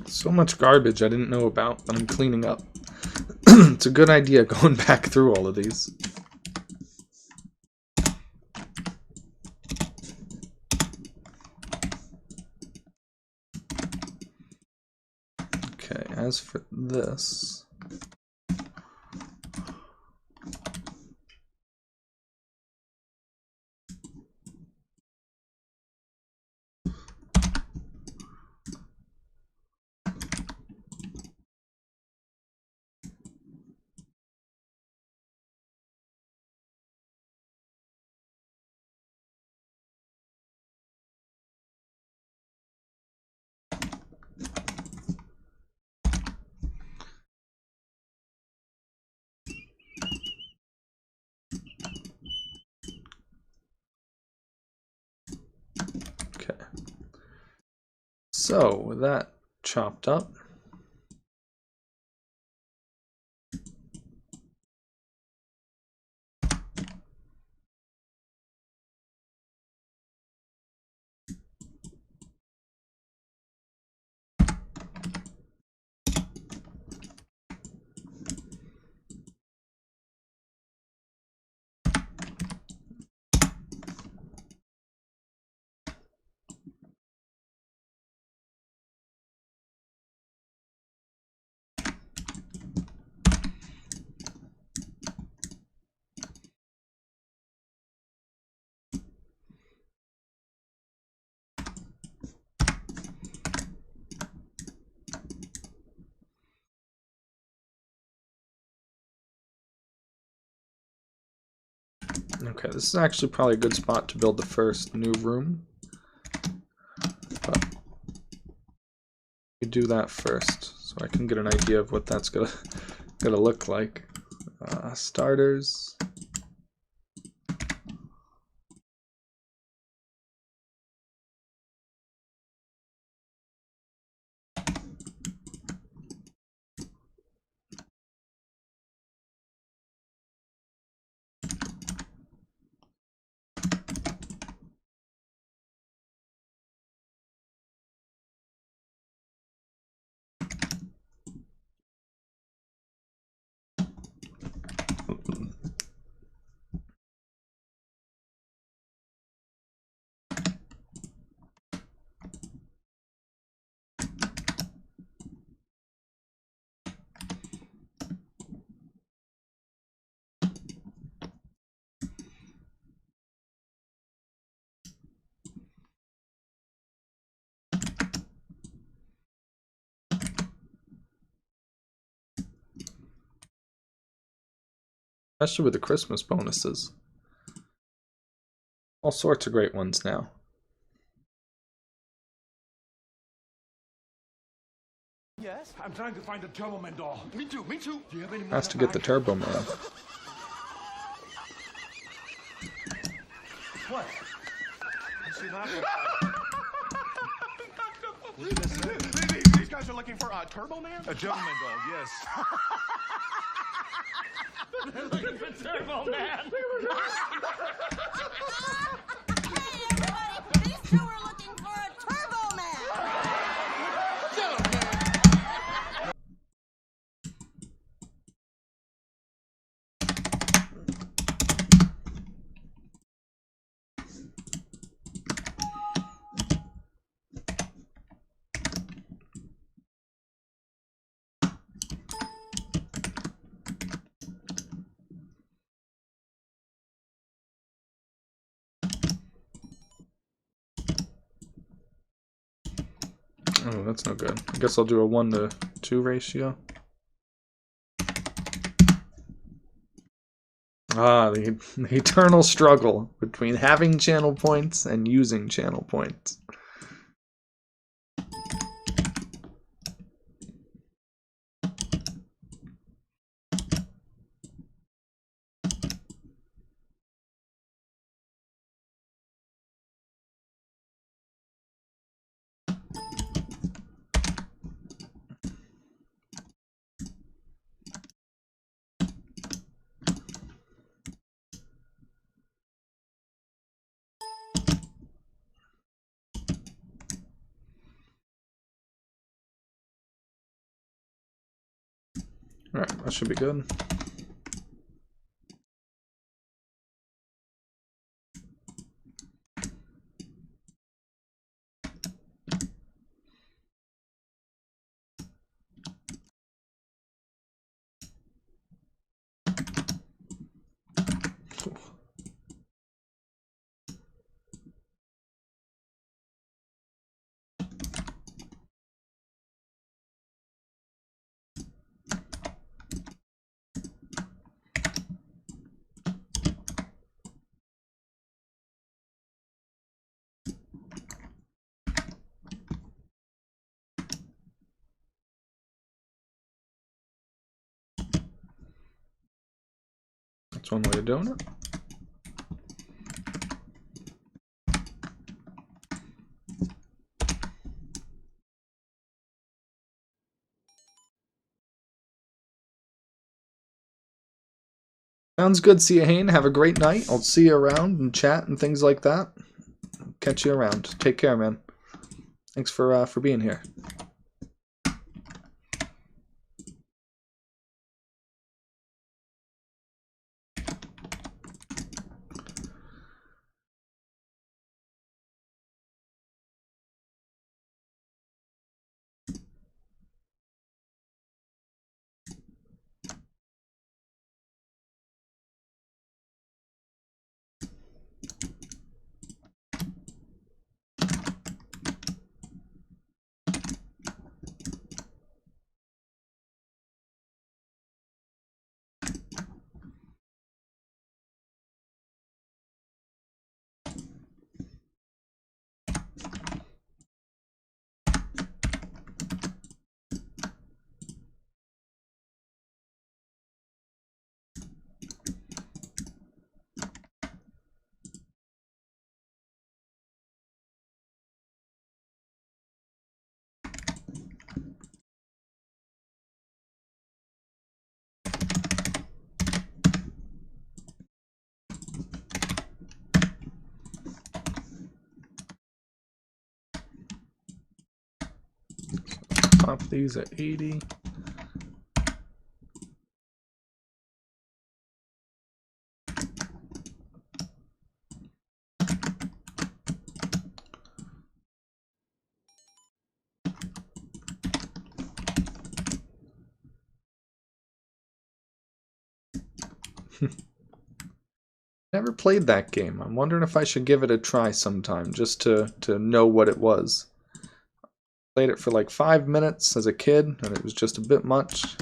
So much garbage I didn't know about that I'm cleaning up. It's a good idea going back through all of these. Okay, as for this... Okay. So, with that chopped up, okay, this is actually probably a good spot to build the first new room. But we do that first, so I can get an idea of what that's gonna look like. Starters. Especially with the Christmas bonuses. All sorts of great ones now. Yes? I'm trying to find the Turbo Man doll. Me too, me too. Do you have any more? Has to get the Turbo Man. What? You see that one? These guys are looking for a Turbo Man? A Turbo Man doll, yes. They're looking for Turbo Man. Hey, everybody! These two are looking for a Turbo Man! Oh, that's no good. I guess I'll do a 1-to-2 ratio. Ah, the eternal struggle between having channel points and using channel points. Alright, that should be good. That's one way of doing it. Sounds good, see you, Hayne. Have a great night. I'll see you around and chat and things like that. Catch you around. Take care, man. Thanks for being here. Pop these at 80. Never played that game. I'm wondering if I should give it a try sometime, just to know what it was. Played it for like 5 minutes as a kid, and it was just a bit much.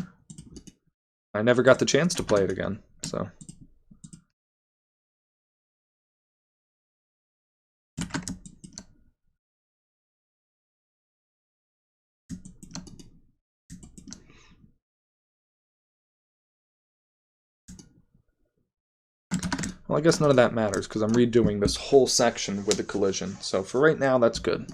I never got the chance to play it again, so... Well, I guess none of that matters because I'm redoing this whole section with a collision. So for right now, that's good.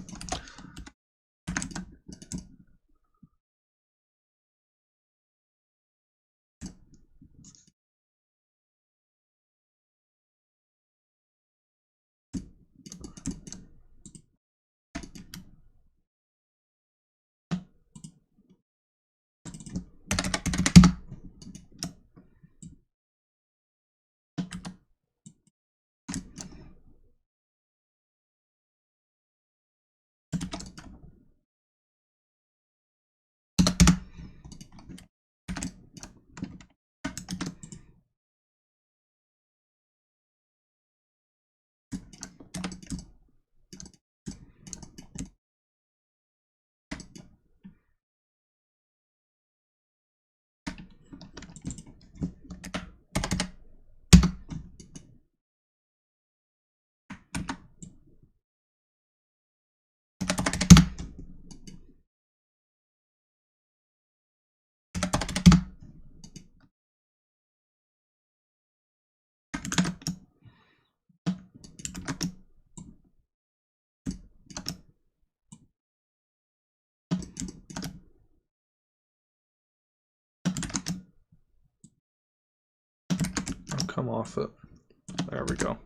I'll come off it. There we go.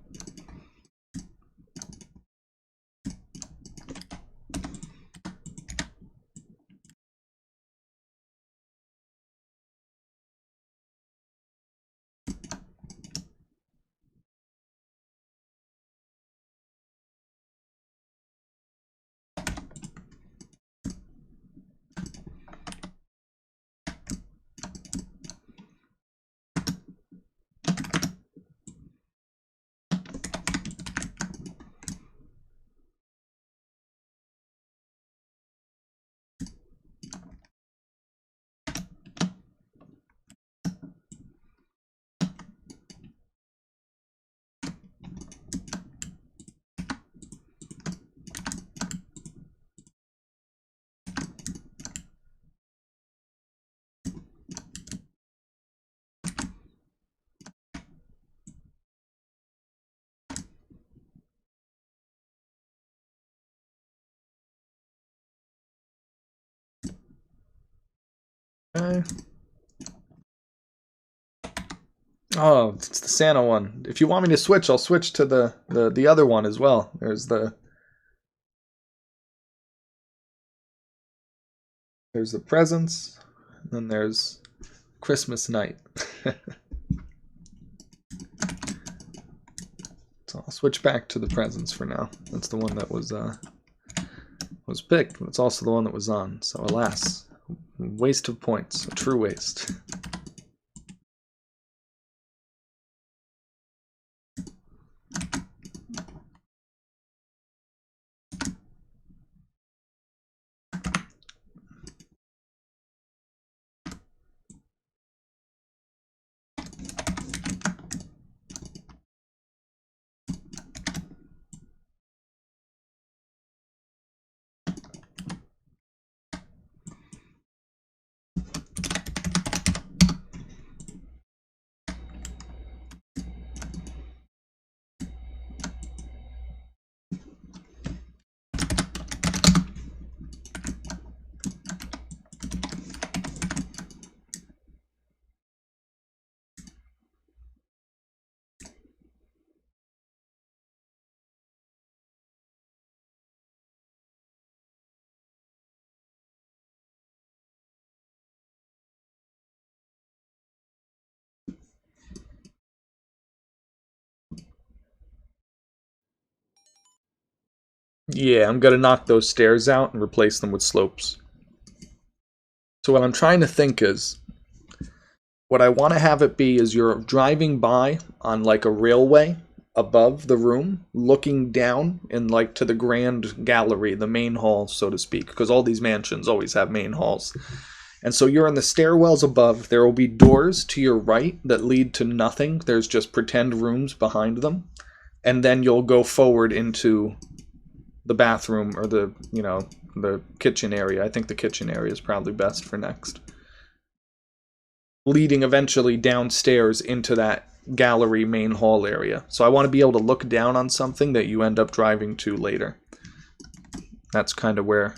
Okay. Oh, it's the Santa one. If you want me to switch, I'll switch to the other one as well. There's the presents, and then there's Christmas night. So I'll switch back to the presents for now. That's the one that was picked, but it's also the one that was on. So alas, waste of points, a true waste. Yeah, I'm gonna knock those stairs out and replace them with slopes. So what I'm trying to think is, what I want to have it be is you're driving by on like a railway above the room, looking down in like to the grand gallery, the main hall, so to speak, because all these mansions always have main halls. And so you're in the stairwells above. There will be doors to your right that lead to nothing. There's just pretend rooms behind them. And then you'll go forward into the bathroom or the kitchen area. I think the kitchen area is probably best for next. leading eventually downstairs into that gallery main hall area. So I want to be able to look down on something that you end up driving to later. That's kind of where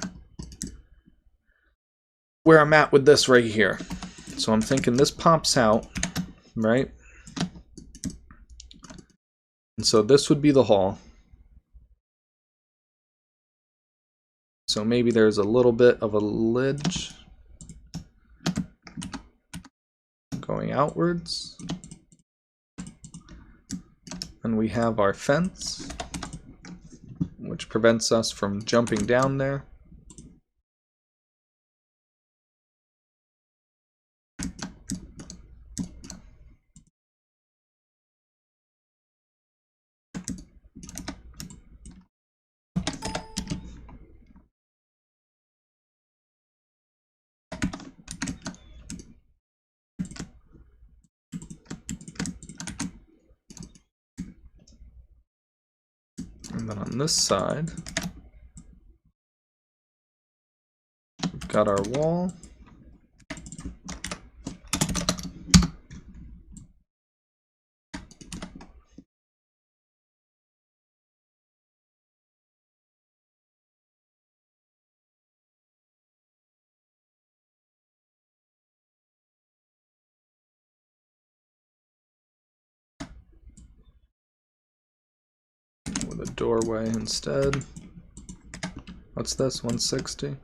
I'm at with this right here. So I'm thinking this pops out, right? And so this would be the hall. So maybe there's a little bit of a ledge going outwards. And we have our fence, which prevents us from jumping down there. And then on this side, we've got our wall. With a doorway instead. What's this? 160?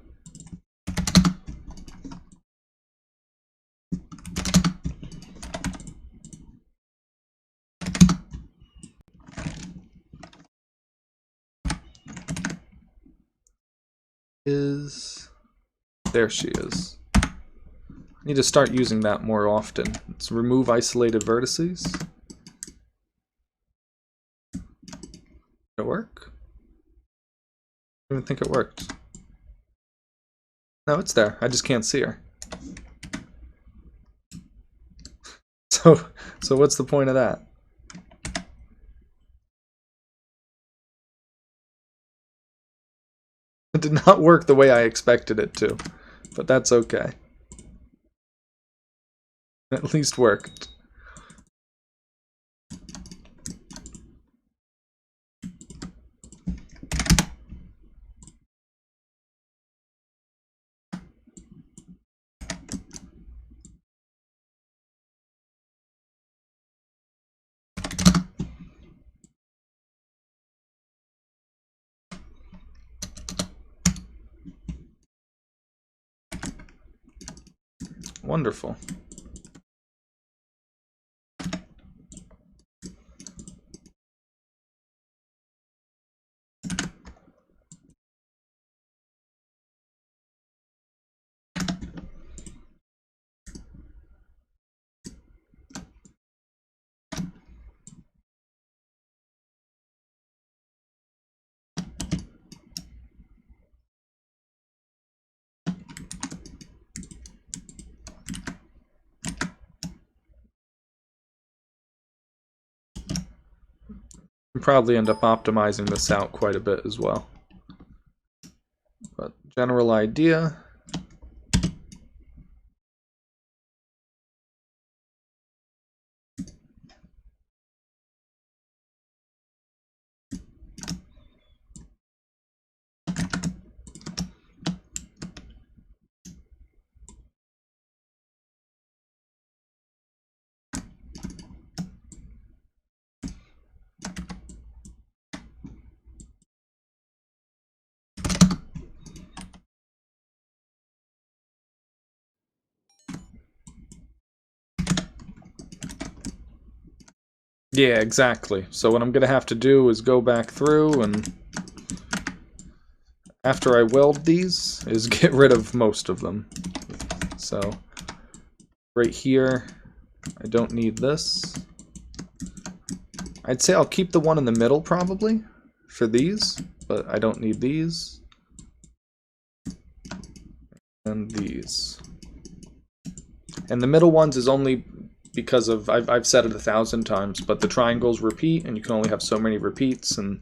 There she is. I need to start using that more often. Let's remove isolated vertices. Did it work? I don't even think it worked. No, it's there. I just can't see her. So what's the point of that? It did not work the way I expected it to, but that's okay. It at least worked. Wonderful. We'll probably end up optimizing this out quite a bit as well. But general idea. Yeah, exactly. So what I'm going to have to do is go back through and after I weld these is get rid of most of them. So right here, I don't need this. I'd say I'll keep the one in the middle probably for these, but I don't need these. And these. And the middle ones is only because of, I've said it 1,000 times, but the triangles repeat and you can only have so many repeats, and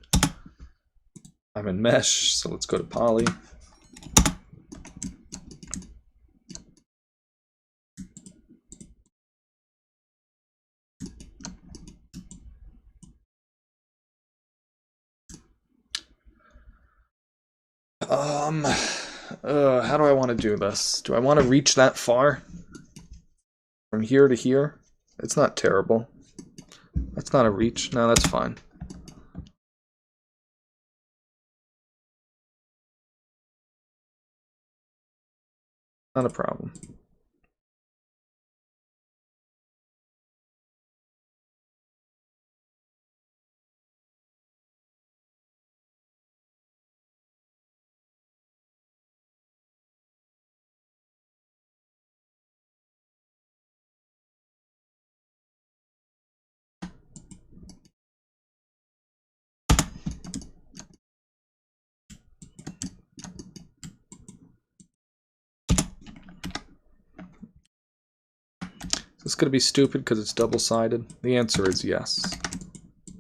I'm in mesh, so let's go to poly. How do I want to do this? Do I want to reach that far? From here to here? It's not terrible. That's not a reach. No, that's fine. Not a problem. Is this going to be stupid because it's double-sided? The answer is yes.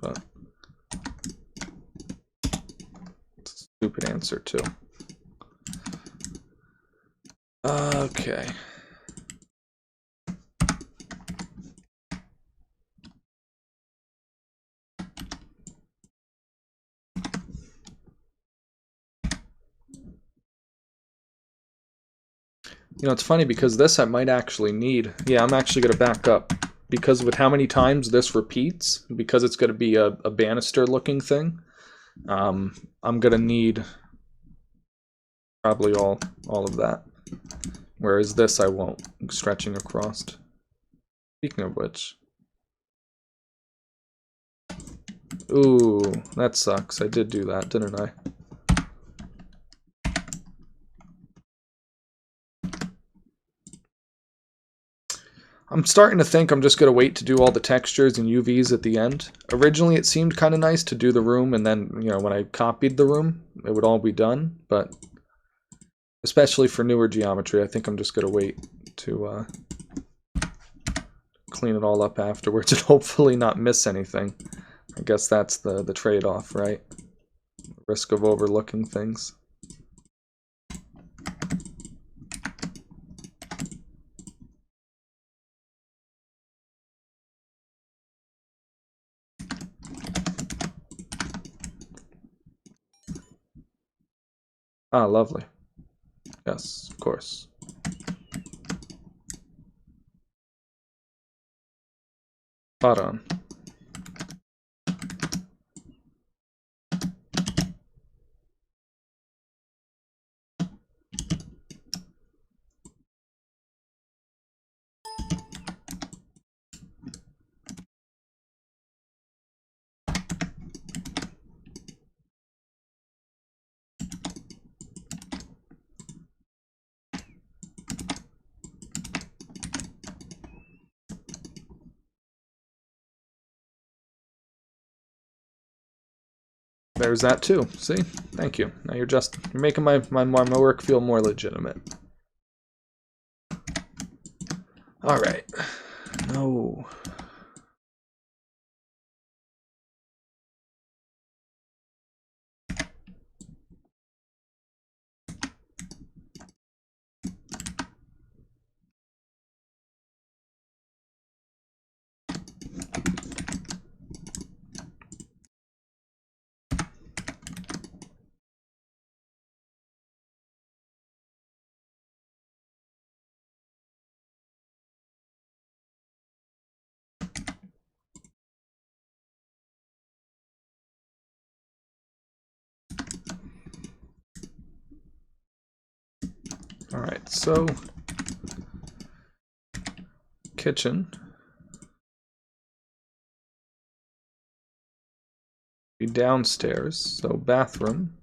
But it's a stupid answer too. Okay. You know, it's funny because this I might actually need. Yeah, I'm actually going to back up. Because with how many times this repeats, because it's going to be a banister looking thing, I'm going to need probably all of that. Whereas this I won't, stretching across. Speaking of which. Ooh, that sucks. I did do that, didn't I? I'm starting to think I'm just going to wait to do all the textures and UVs at the end. Originally it seemed kind of nice to do the room, and then, you know, when I copied the room, it would all be done. But especially for newer geometry, I think I'm just going to wait to clean it all up afterwards and hopefully not miss anything. I guess that's the trade-off, right? Risk of overlooking things. Ah, lovely. Yes, of course. Spot on. There's that too. See? Thank you. Now you're making my work feel more legitimate. Alright. No. Alright, so kitchen. Be downstairs, so bathroom.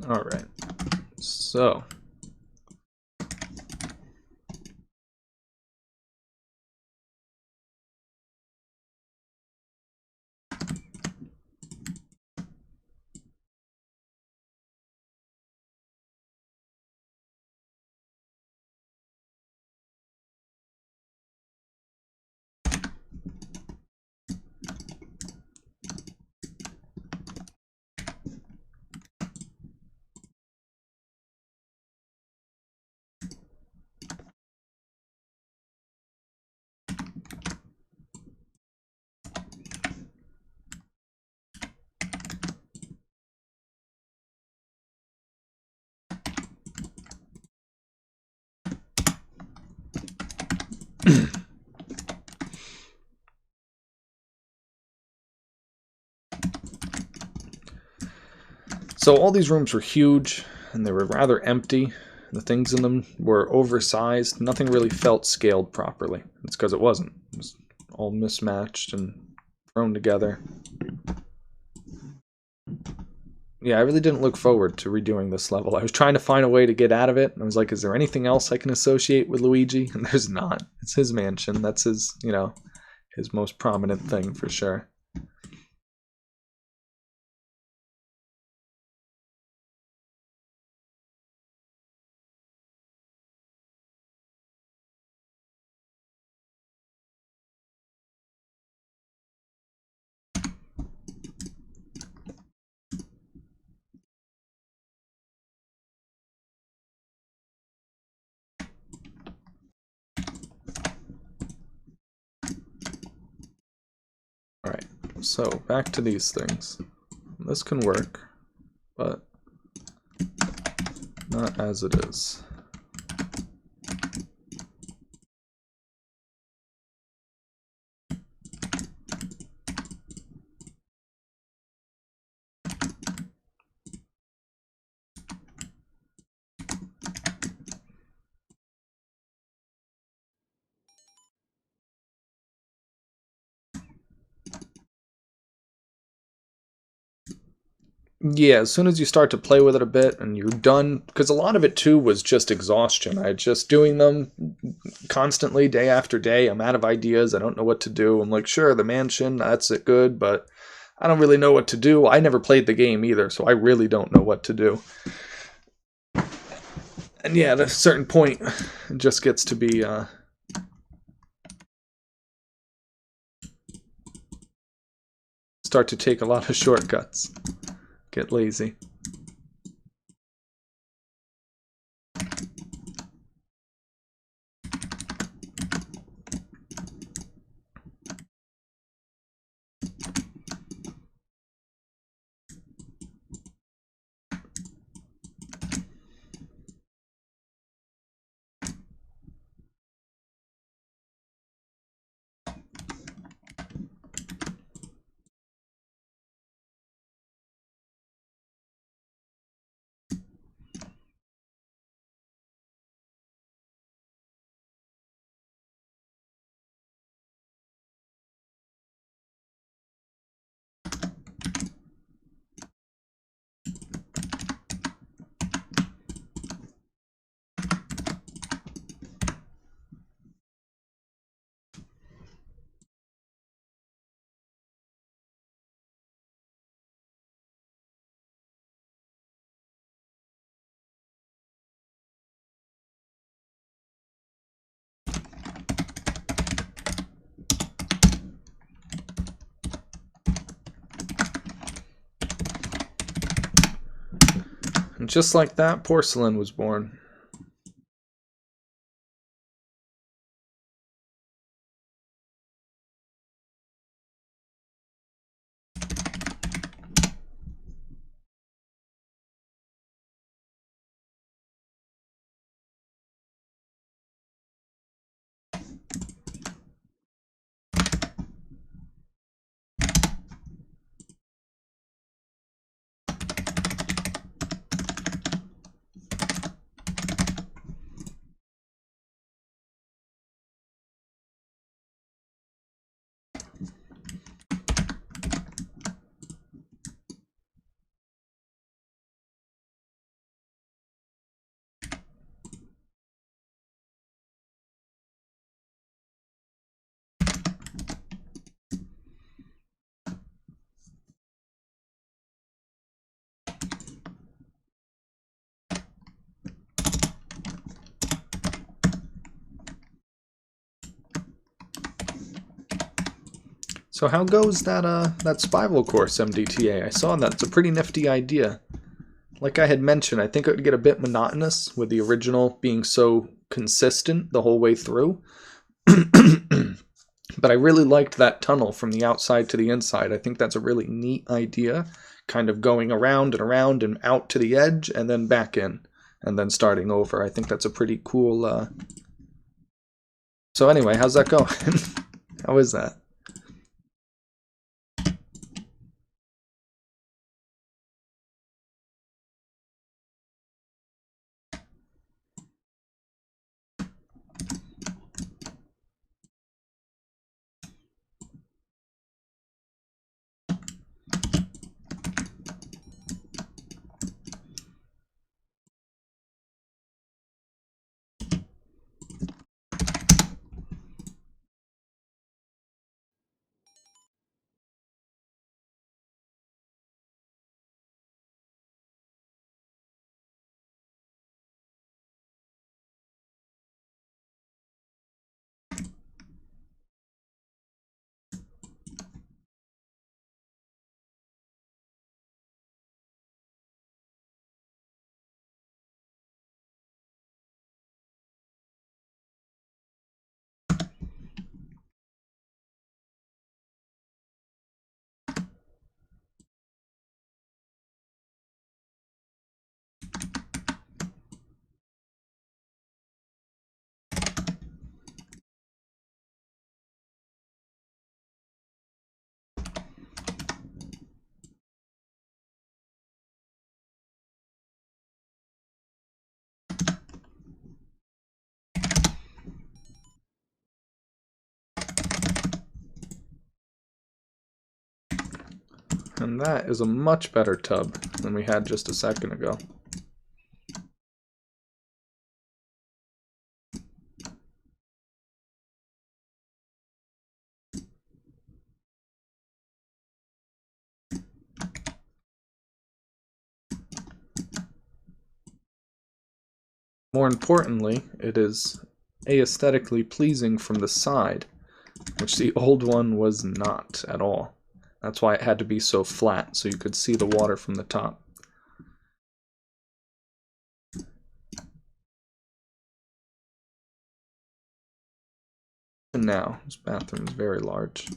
All right. So. So all these rooms were huge, and they were rather empty. The things in them were oversized. Nothing really felt scaled properly. It's because it wasn't. It was all mismatched and thrown together. Yeah, I really didn't look forward to redoing this level. I was trying to find a way to get out of it. I was like, is there anything else I can associate with Luigi? And there's not. It's his mansion. That's his, you know, his most prominent thing for sure. Alright, so back to these things. This can work, but not as it is. Yeah, as soon as you start to play with it a bit and you're done, because a lot of it too was just exhaustion. I just doing them constantly, day after day. I'm out of ideas. I don't know what to do. I'm like, sure, the mansion, that's it, good, but I don't really know what to do. I never played the game either, so I really don't know what to do. And yeah, at a certain point, it just gets to be start to take a lot of shortcuts. Get lazy. And just like that, porcelain was born. So how goes that spiral course, MDTA? I saw that. It's a pretty nifty idea. Like I had mentioned, I think it would get a bit monotonous with the original being so consistent the whole way through. But I really liked that tunnel from the outside to the inside. I think that's a really neat idea, kind of going around and around and out to the edge and then back in and then starting over. I think that's a pretty cool... So anyway, how's that going? How is that? And that is a much better tub than we had just a second ago. More importantly, it is aesthetically pleasing from the side, which the old one was not at all. That's why it had to be so flat, so you could see the water from the top. And now, this bathroom is very large.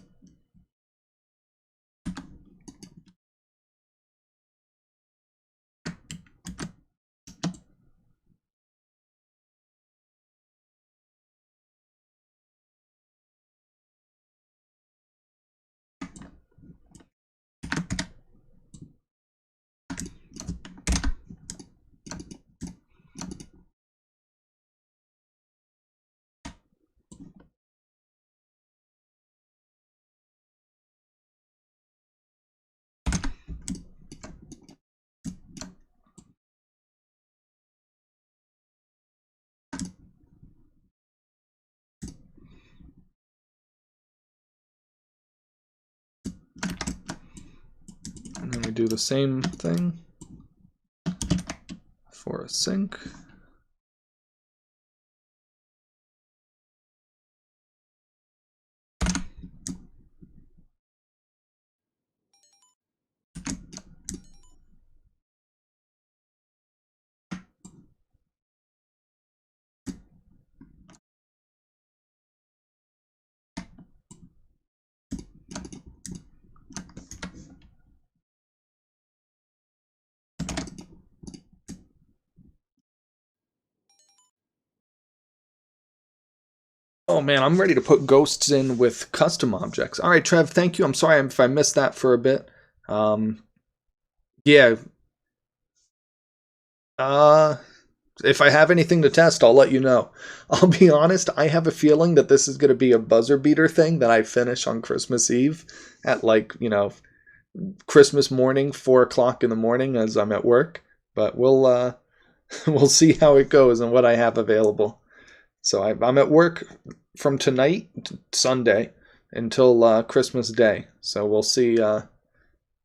And then we do the same thing for a sink. Oh man, I'm ready to put ghosts in with custom objects. All right, Trev, thank you. I'm sorry if I missed that for a bit. Yeah. If I have anything to test, I'll let you know. I'll be honest, I have a feeling that this is going to be a buzzer beater thing that I finish on Christmas Eve at like, Christmas morning, 4 o'clock in the morning as I'm at work. But we'll see how it goes and what I have available. So I'm at work from tonight, Sunday, until Christmas Day. So we'll see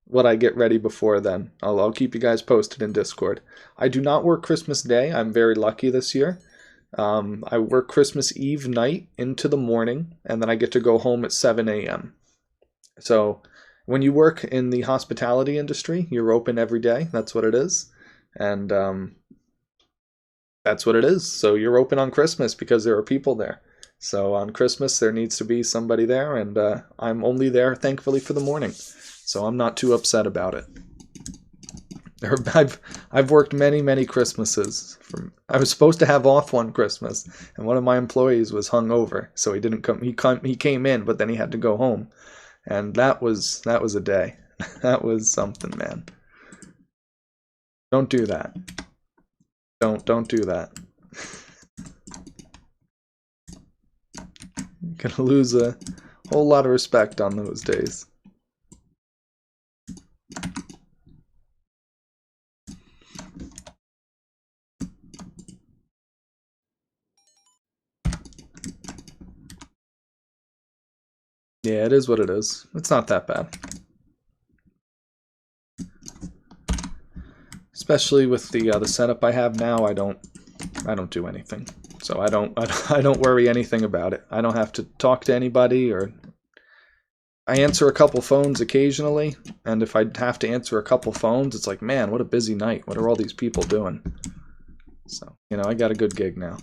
what I get ready before then. I'll keep you guys posted in Discord. I do not work Christmas Day. I'm very lucky this year. I work Christmas Eve night into the morning, and then I get to go home at 7 a.m. So when you work in the hospitality industry, you're open every day. That's what it is. And that's what it is. So you're open on Christmas because there are people there. So on Christmas, there needs to be somebody there, and I'm only there, thankfully, for the morning. So I'm not too upset about it. I've worked many Christmases. I was supposed to have off one Christmas, and one of my employees was hungover, so he didn't come. He came in, but then he had to go home, and that was a day. That was something, man. Don't do that. Don't do that. Gonna lose a whole lot of respect on those days. Yeah, it is what it is. It's not that bad. Especially with the setup I have now, I don't do anything. So I don't worry anything about it. I don't have to talk to anybody, or I answer a couple phones occasionally, and if I have to answer a couple phones, it's like, man, what a busy night. What are all these people doing? So, you know, I got a good gig now.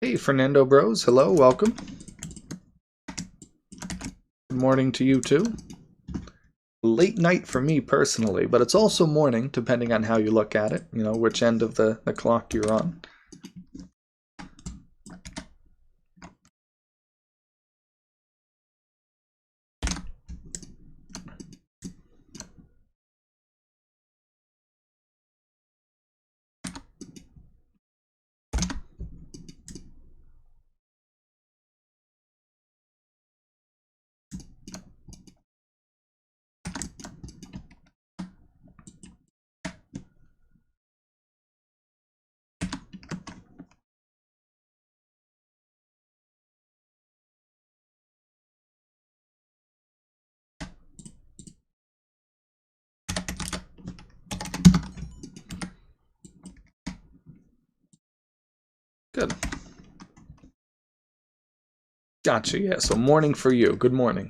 Hey, Fernando Bros. Hello, welcome. Good morning to you too. Late night for me personally, but it's also morning depending on how you look at it, you know, which end of the clock you're on. Good. Gotcha, yeah, so morning for you. Good morning.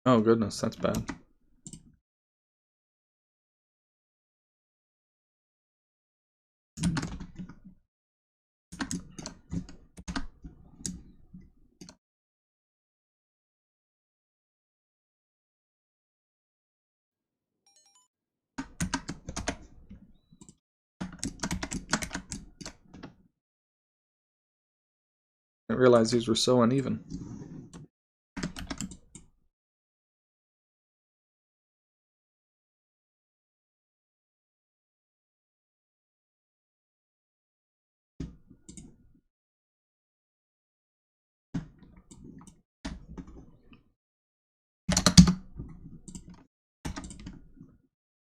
Oh goodness, that's bad. I didn't realize these were so uneven.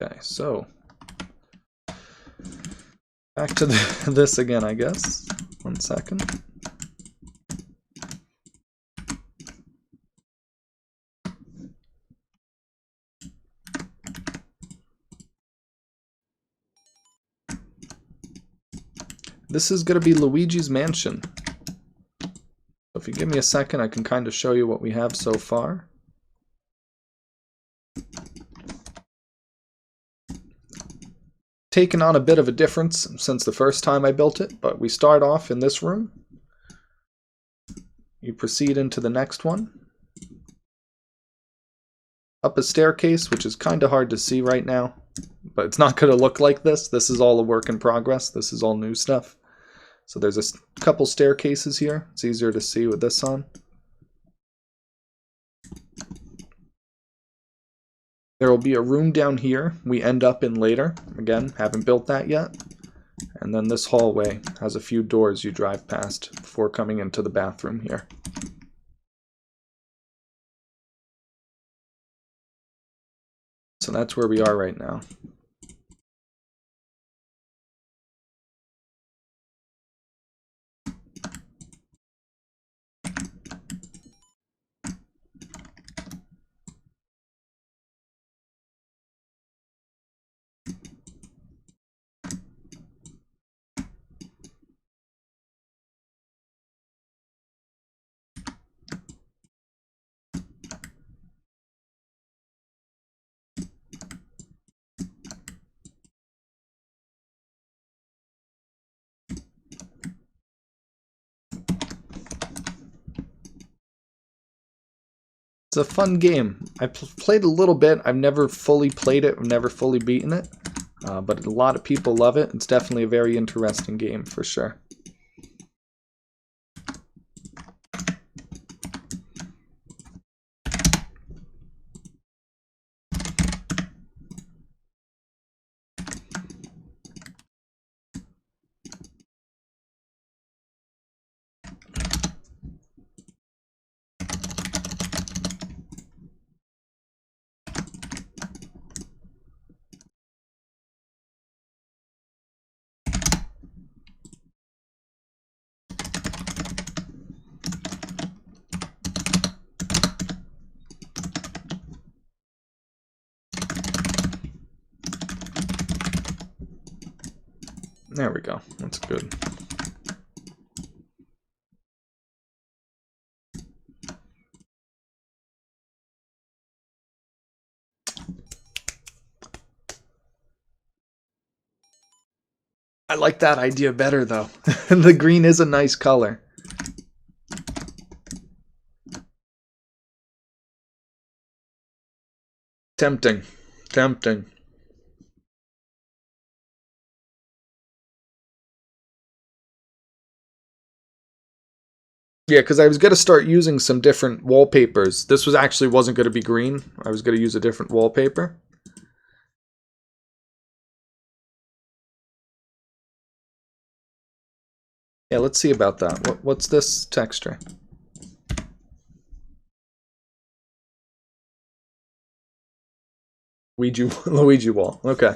Okay, so back to this again, I guess. 1 second. This is going to be Luigi's Mansion. So if you give me a second, I can kind of show you what we have so far. Taken on a bit of a difference since the first time I built it, but we start off in this room. You proceed into the next one. Up a staircase, which is kind of hard to see right now, but it's not going to look like this. This is all a work in progress. This is all new stuff. So there's a couple staircases here. It's easier to see with this on. There will be a room down here we end up in later. Again, haven't built that yet. And then this hallway has a few doors you drive past before coming into the bathroom here. So that's where we are right now. It's a fun game. I played a little bit. I've never fully played it. I've never fully beaten it. But a lot of people love it. It's definitely a very interesting game for sure. There we go. That's good. I like that idea better though. The green is a nice color. Tempting. Tempting. Yeah, because I was going to start using some different wallpapers. This was actually wasn't going to be green. I was going to use a different wallpaper. Yeah, let's see about that. What's this texture? Luigi wall. Okay.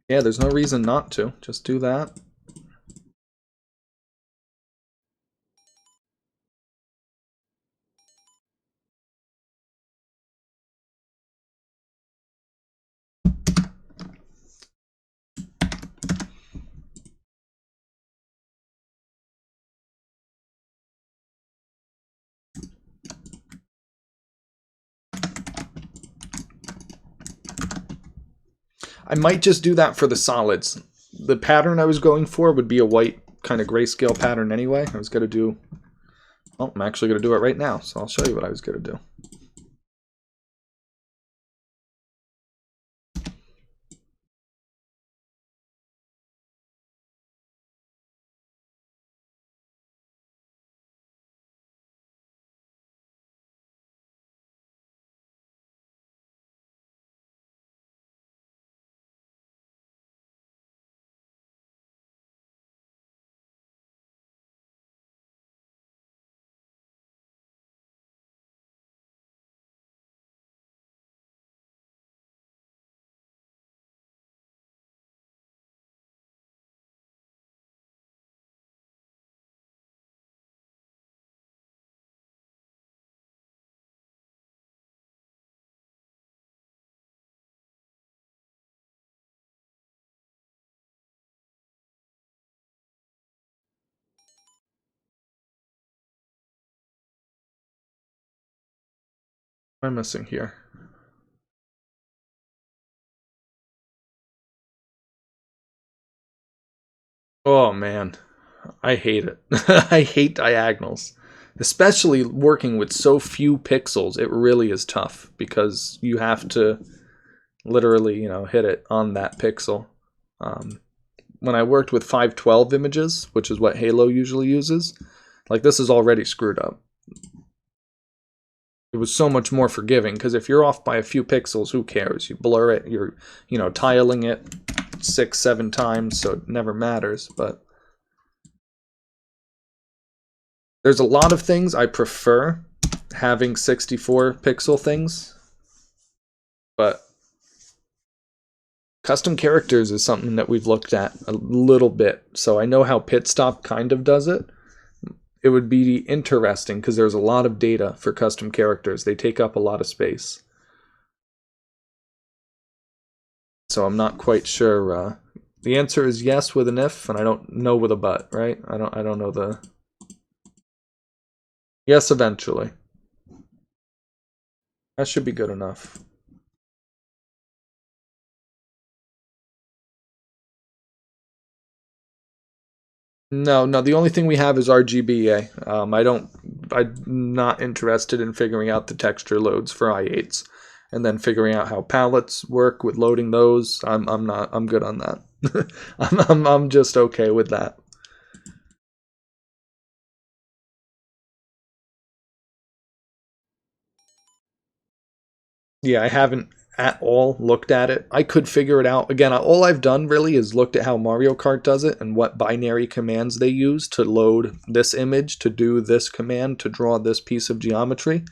Yeah, there's no reason not to. Just do that. I might just do that for the solids. The pattern I was going for would be a white kind of grayscale pattern anyway. I was going to do... Oh, I'm actually going to do it right now, so I'll show you what I was going to do. What am I missing here? Oh man, I hate it. I hate diagonals. Especially working with so few pixels, it really is tough because you have to literally, hit it on that pixel. When I worked with 512 images, which is what Halo usually uses, like this is already screwed up. It was so much more forgiving because if you're off by a few pixels, who cares? You blur it, you're, tiling it 6-7 times, so it never matters. But there's a lot of things I prefer having 64 pixel things, but custom characters is something that we've looked at a little bit. So I know how Pit Stop kind of does it. It would be interesting because there's a lot of data for custom characters. They take up a lot of space. So I'm not quite sure. The answer is yes with an if, and I don't know with a but, right? I don't know the... Yes, eventually. That should be good enough. No, the only thing we have is RGBA. I'm not interested in figuring out the texture loads for i8s and then figuring out how palettes work with loading those. I'm good on that. I'm just okay with that. Yeah, I haven't at all looked at it. I could figure it out. Again, all I've done really is looked at how Mario Kart does it and what binary commands they use to load this image, to do this command, to draw this piece of geometry.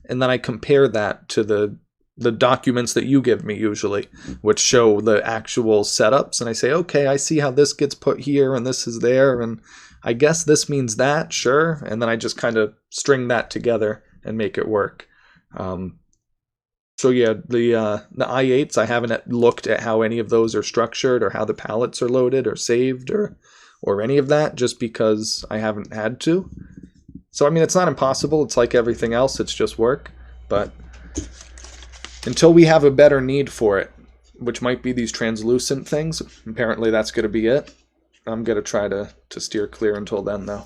And then I compare that to the documents that you give me usually, which show the actual setups. And I say, okay, I see how this gets put here and this is there. And I guess this means that, sure. And then I just kind of string that together and make it work. So yeah, the i8s, I haven't looked at how any of those are structured or how the palettes are loaded or saved or any of that, just because I haven't had to. So I mean, it's not impossible. It's like everything else. It's just work. But until we have a better need for it, which might be these translucent things, apparently that's going to be it. I'm going to try to steer clear until then, though.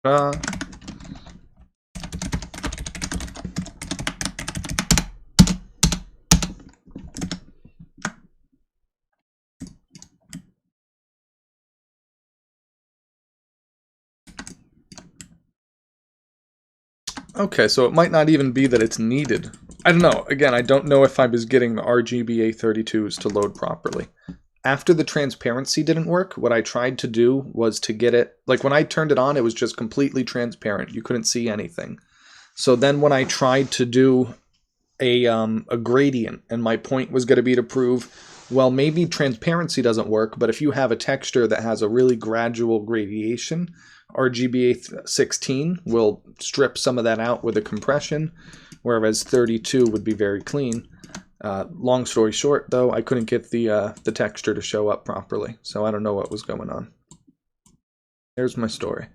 Uh, Okay, so it might not even be that it's needed. I don't know. Again, I don't know if I was getting the RGBA 32s to load properly. After the transparency didn't work, what I tried to do was to get it, like when I turned it on, it was just completely transparent. You couldn't see anything. So then when I tried to do a gradient, and my point was going to be to prove, well, maybe transparency doesn't work, but if you have a texture that has a really gradual gradation, RGBA 16 will strip some of that out with a compression, whereas 32 would be very clean. Long story short, though, I couldn't get the texture to show up properly, so I don't know what was going on. There's my story.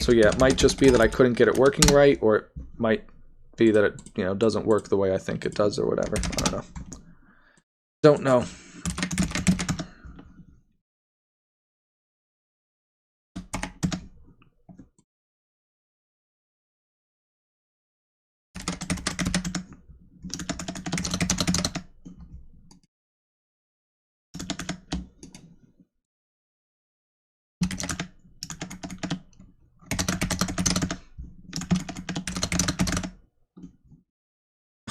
So yeah, it might just be that I couldn't get it working right, or it might be that it, doesn't work the way I think it does or whatever. I don't know. Don't know.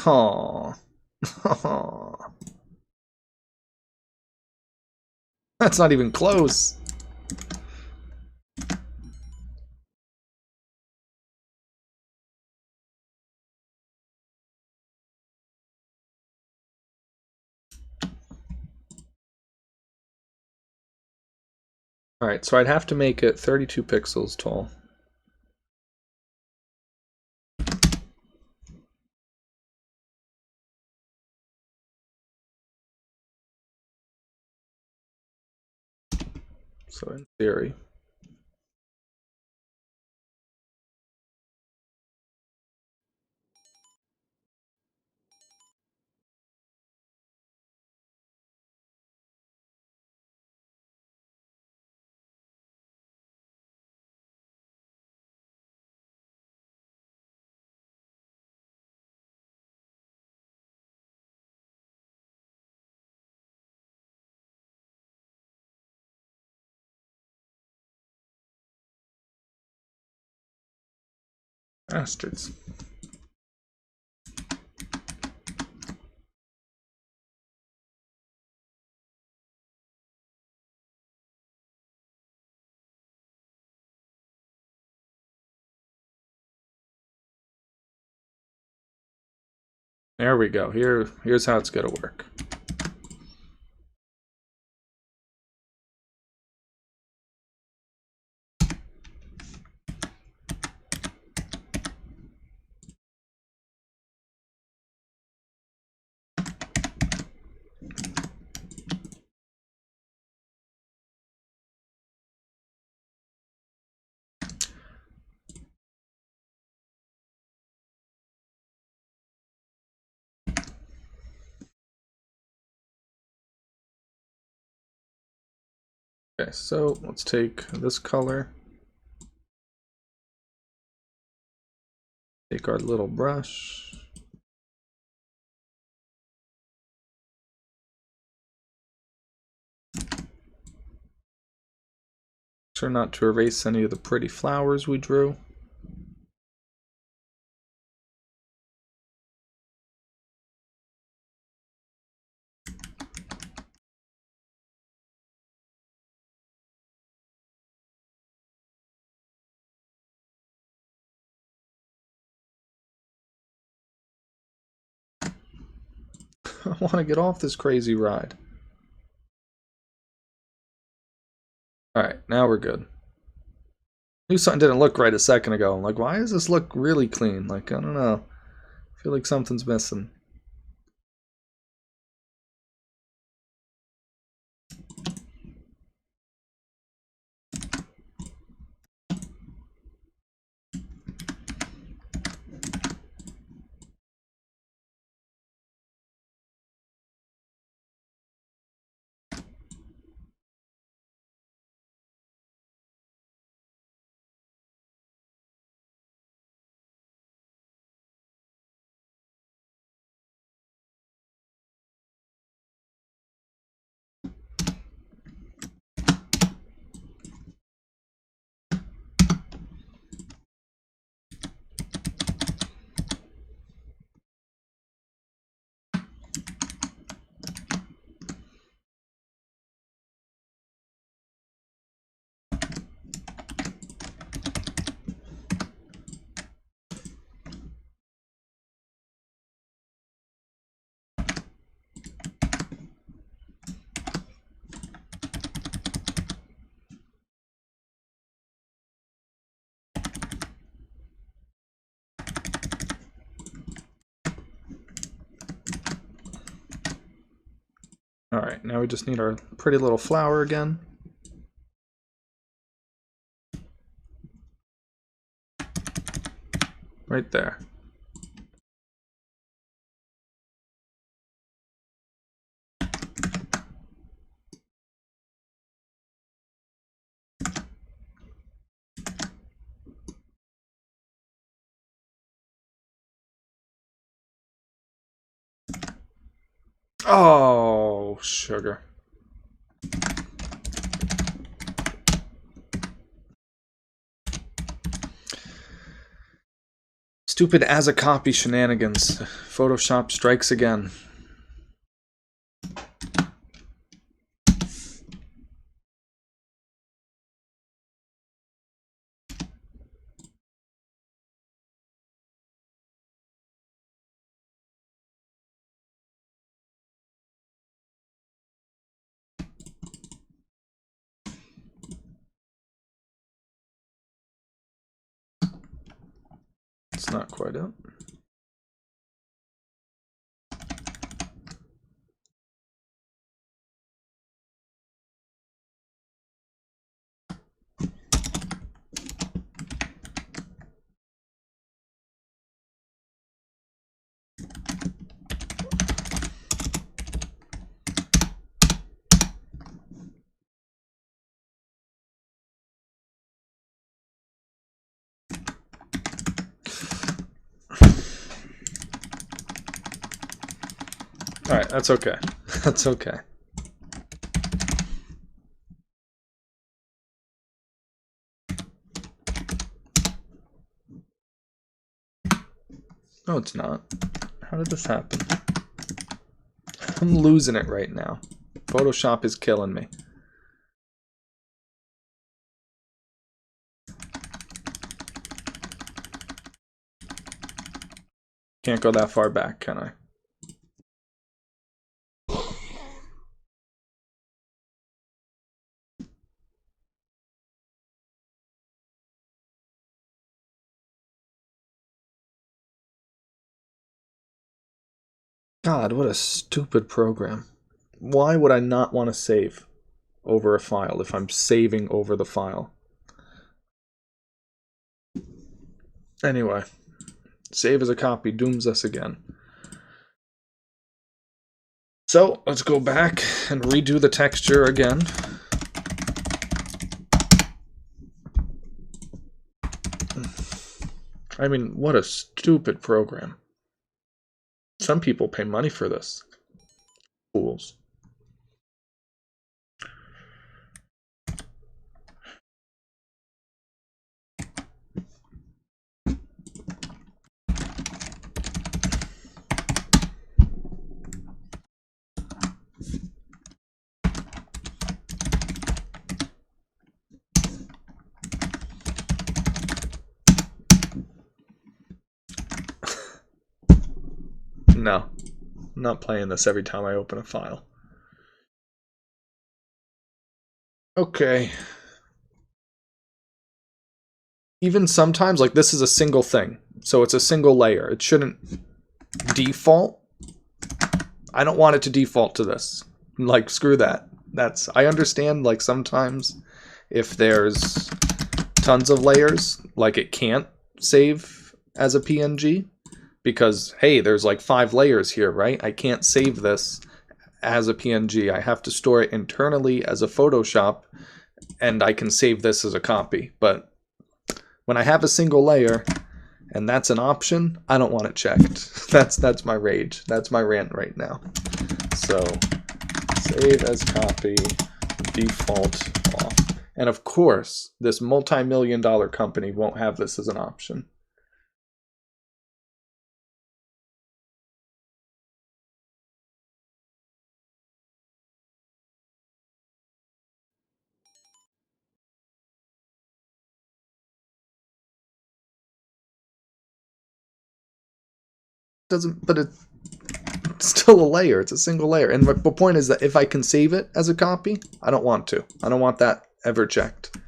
Aww. That's not even close. Alright, so I'd have to make it 32 pixels tall. So in theory. Bastards. There we go. Here's how it's gonna work. Okay, so let's take this color. Take our little brush. Sure not to erase any of the pretty flowers we drew. I want to get off this crazy ride. Alright, now we're good. Knew something didn't look right a second ago. I'm like, why does this look really clean? Like, I don't know. I feel like something's missing. Alright, now we just need our pretty little flower again. Right there. Oh, sugar. Stupid as a copy shenanigans. Photoshop strikes again. It's not quite up. Alright, that's okay. That's okay. No, it's not. How did this happen? I'm losing it right now. Photoshop is killing me. Can't go that far back, can I? God, what a stupid program. Why would I not want to save over a file if I'm saving over the file? Anyway, save as a copy dooms us again. So, let's go back and redo the texture again. I mean, what a stupid program. Some people pay money for this. Fools. No, I'm not playing this every time I open a file. Okay. Even sometimes, like this is a single thing, so it's a single layer. It shouldn't default. I don't want it to default to this. Like, screw that. I understand, like, sometimes if there's tons of layers, like it can't save as a PNG. Because, hey, there's like 5 layers here, right? I can't save this as a PNG. I have to store it internally as a Photoshop, and I can save this as a copy. But when I have a single layer, and that's an option, I don't want it checked. That's my rage. That's my rant right now. So, save as copy, default off. And of course, this multi-million-dollar company won't have this as an option. But it's still a layer. It's a single layer. And the point is that if I can save it as a copy, I don't want to. I don't want that ever checked.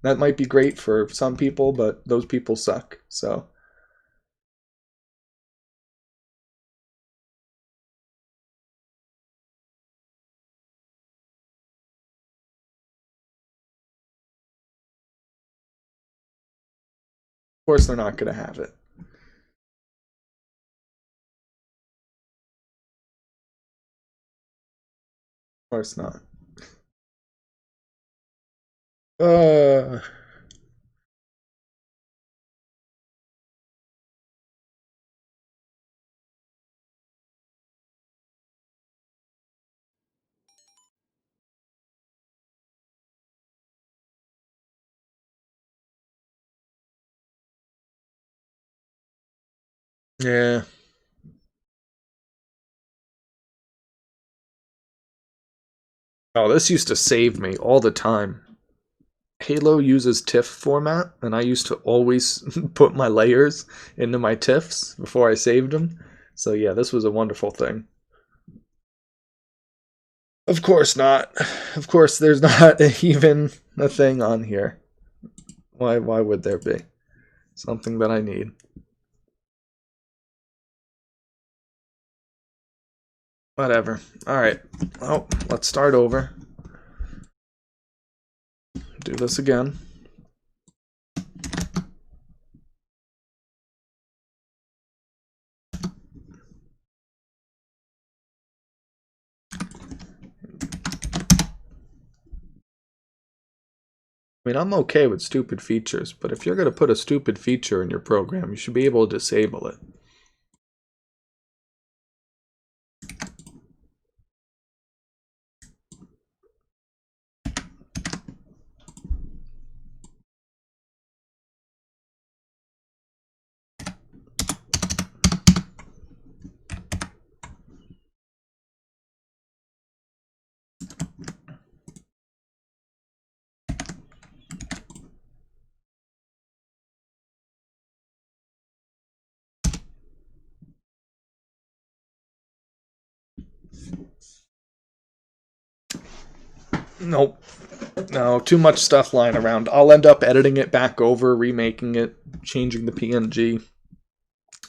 That might be great for some people, but those people suck. So Of course they're not going to have it. Of course not. Uh, yeah. Oh, this used to save me all the time. Halo uses TIFF format, and I used to always put my layers into my TIFFs before I saved them. So yeah, this was a wonderful thing. Of course not. Of course, there's not even a thing on here. Why would there be? Something that I need. Whatever. Alright. Oh, let's start over. Do this again. I mean, I'm okay with stupid features, but if you're going to put a stupid feature in your program, you should be able to disable it. Nope. No, too much stuff lying around. I'll end up editing it back over, remaking it, changing the PNG,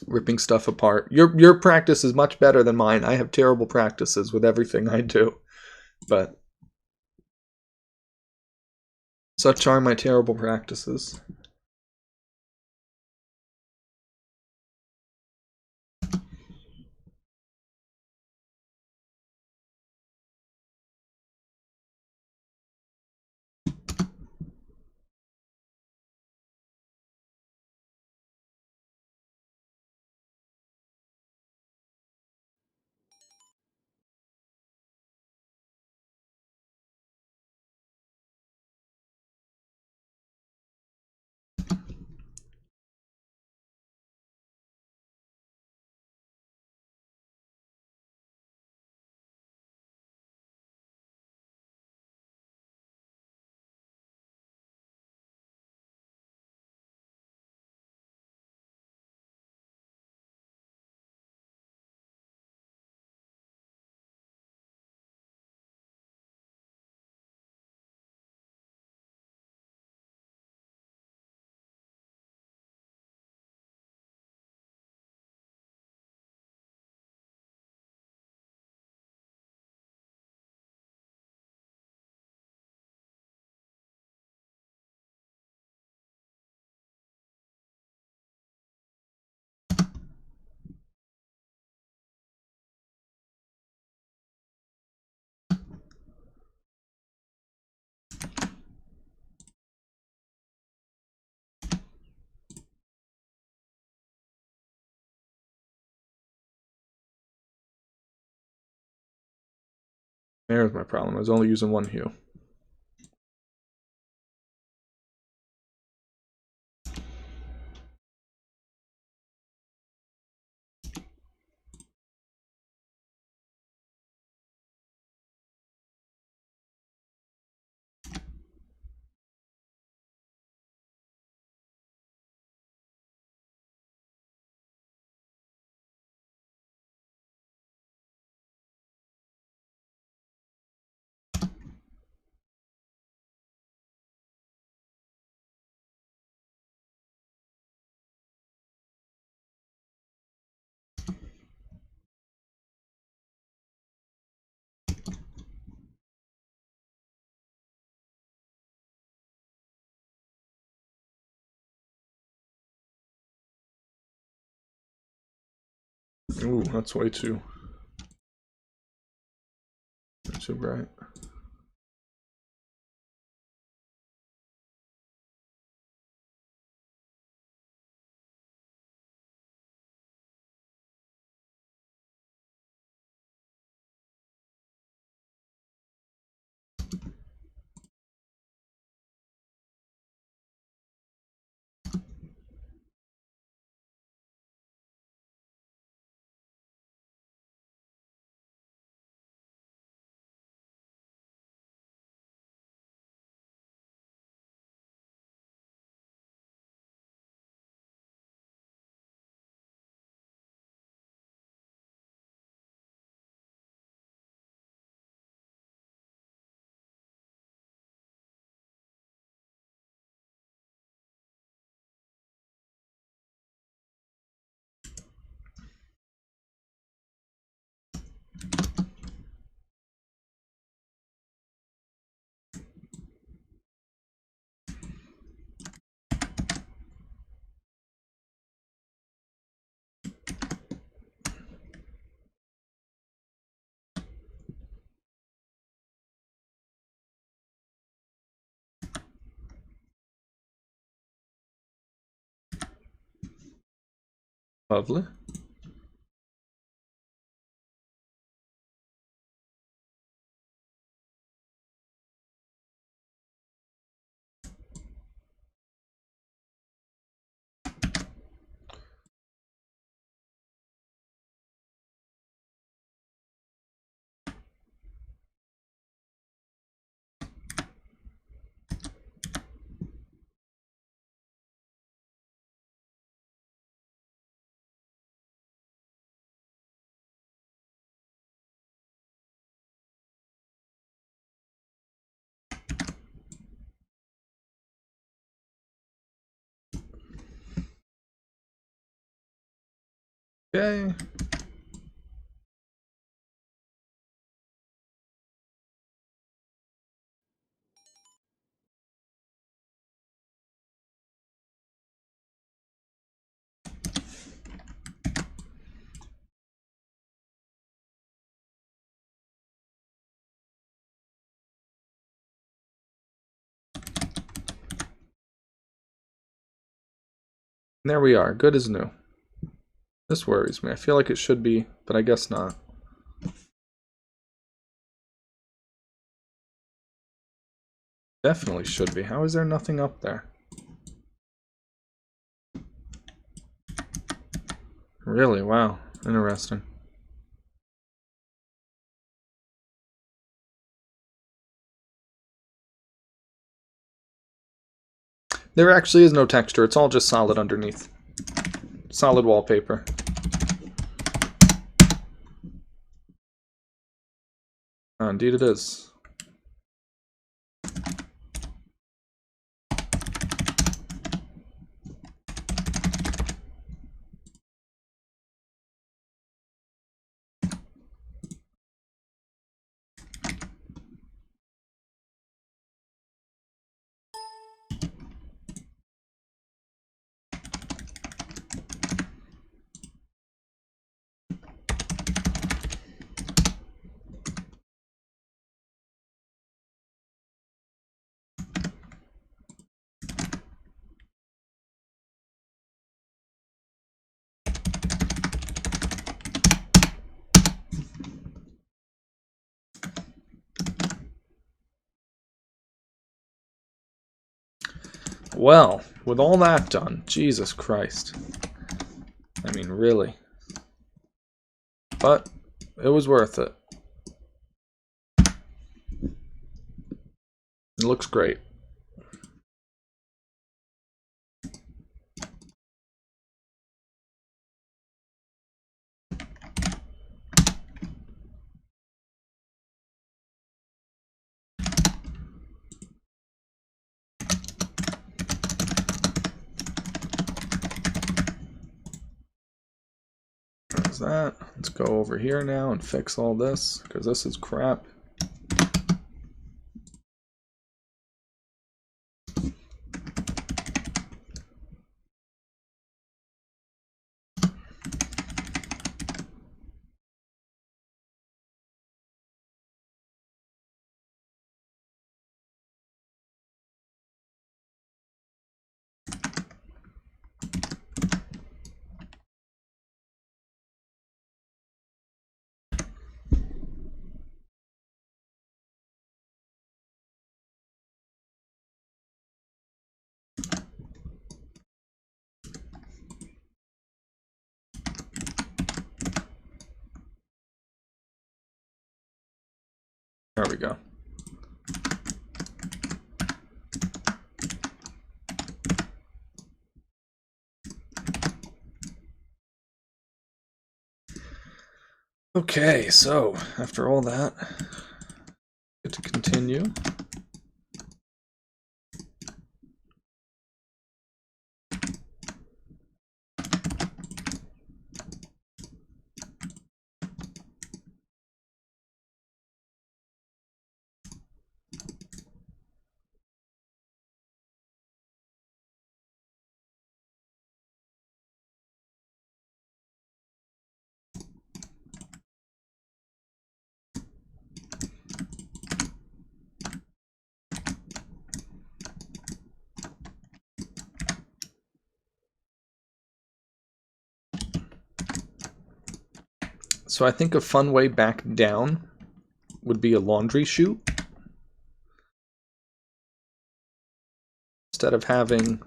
ripping stuff apart. Your practice is much better than mine. I have terrible practices with everything I do. But such are my terrible practices. There's my problem. I was only using one hue. Ooh, that's way too bright. Lovely. Okay. There we are, good as new. This worries me. I feel like it should be, but I guess not. Definitely should be. How is there nothing up there? Really? Wow. Interesting. There actually is no texture. It's all just solid underneath. Solid wallpaper. Oh, indeed it is. Well, with all that done, Jesus Christ. I mean, really. But it was worth it. It looks great. There's that. Let's go over here now and fix all this, because this is crap. There we go. Okay, so after all that, get to continue. So I think a fun way back down would be a laundry chute. Instead of having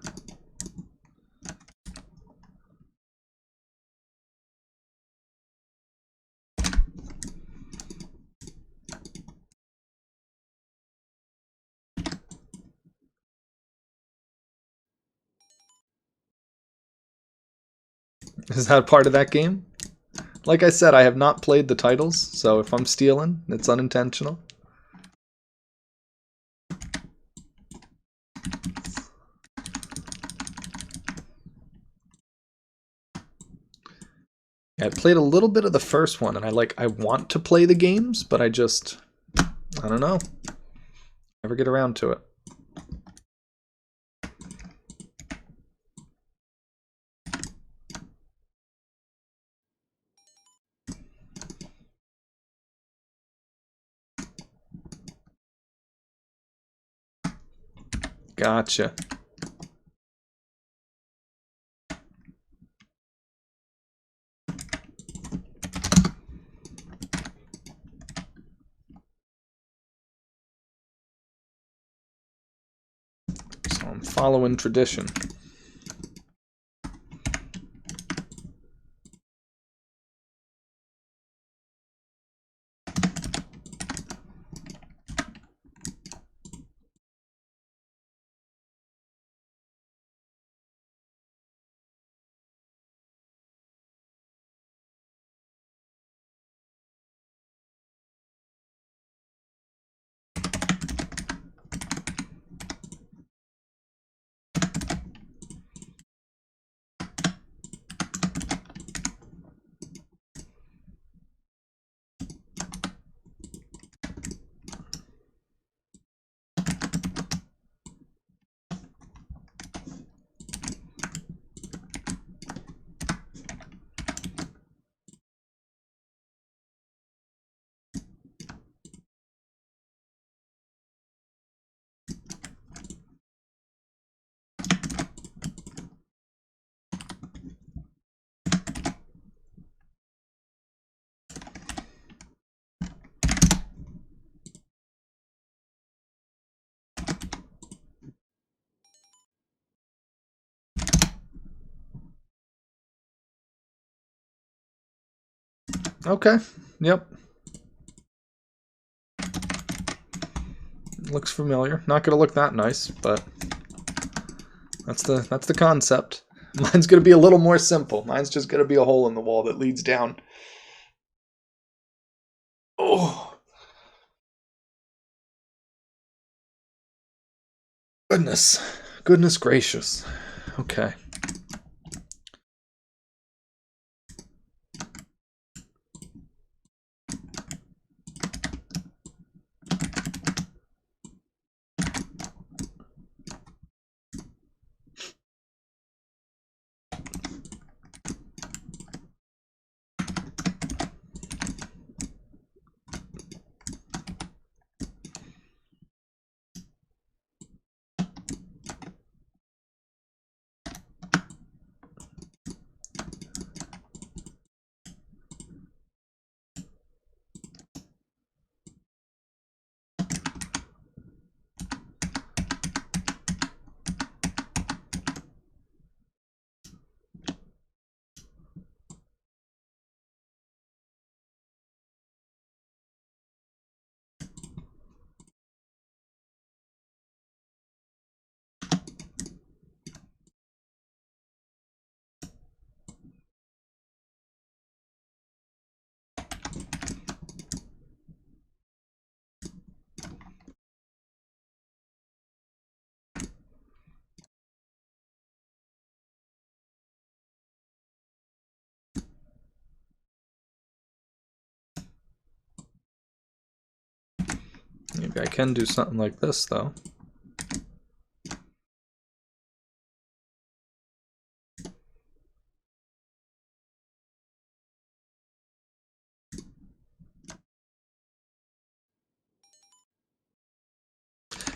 is that part of that game? Like I said, I have not played the titles, so if I'm stealing, it's unintentional. Yeah, I played a little bit of the first one, and I want to play the games, but I don't know. Never get around to it. Gotcha. So I'm following tradition. Okay. Yep. Looks familiar. Not gonna look that nice, but that's the concept. Mine's gonna be a little more simple. Mine's just gonna be a hole in the wall that leads down. Oh. Goodness. Goodness gracious. Okay. Maybe I can do something like this, though.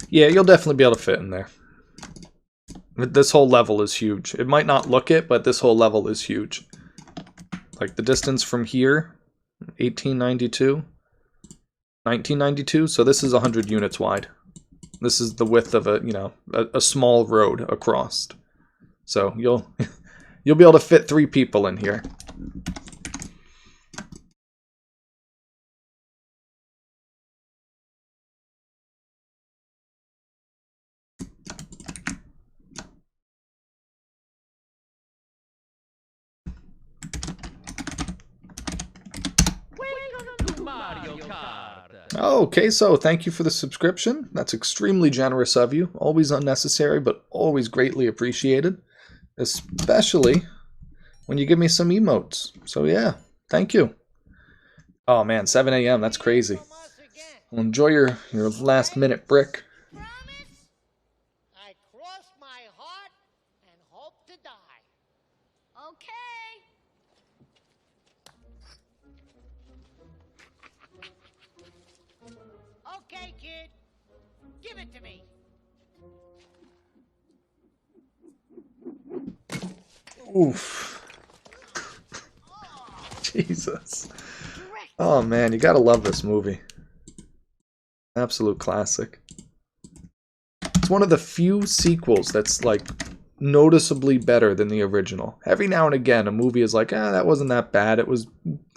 Yeah, you'll definitely be able to fit in there. This whole level is huge. It might not look it, but this whole level is huge. Like the distance from here, 1892, 1992, so this is 100 units wide. This is the width of a small road across. So you'll be able to fit 3 people in here. Welcome to Mario Kart. Okay, so thank you for the subscription. That's extremely generous of you. Always unnecessary, but always greatly appreciated. Especially when you give me some emotes. So yeah, thank you. Oh man, 7 a.m., that's crazy. From us again. Well, enjoy your last minute brick. Promise? I cross my heart and hope to die. Okay. Okay, kid. Give it to me. Oof. Jesus. Oh man, you gotta love this movie. Absolute classic. It's one of the few sequels that's like noticeably better than the original. Every now and again, a movie is like, that wasn't that bad. It was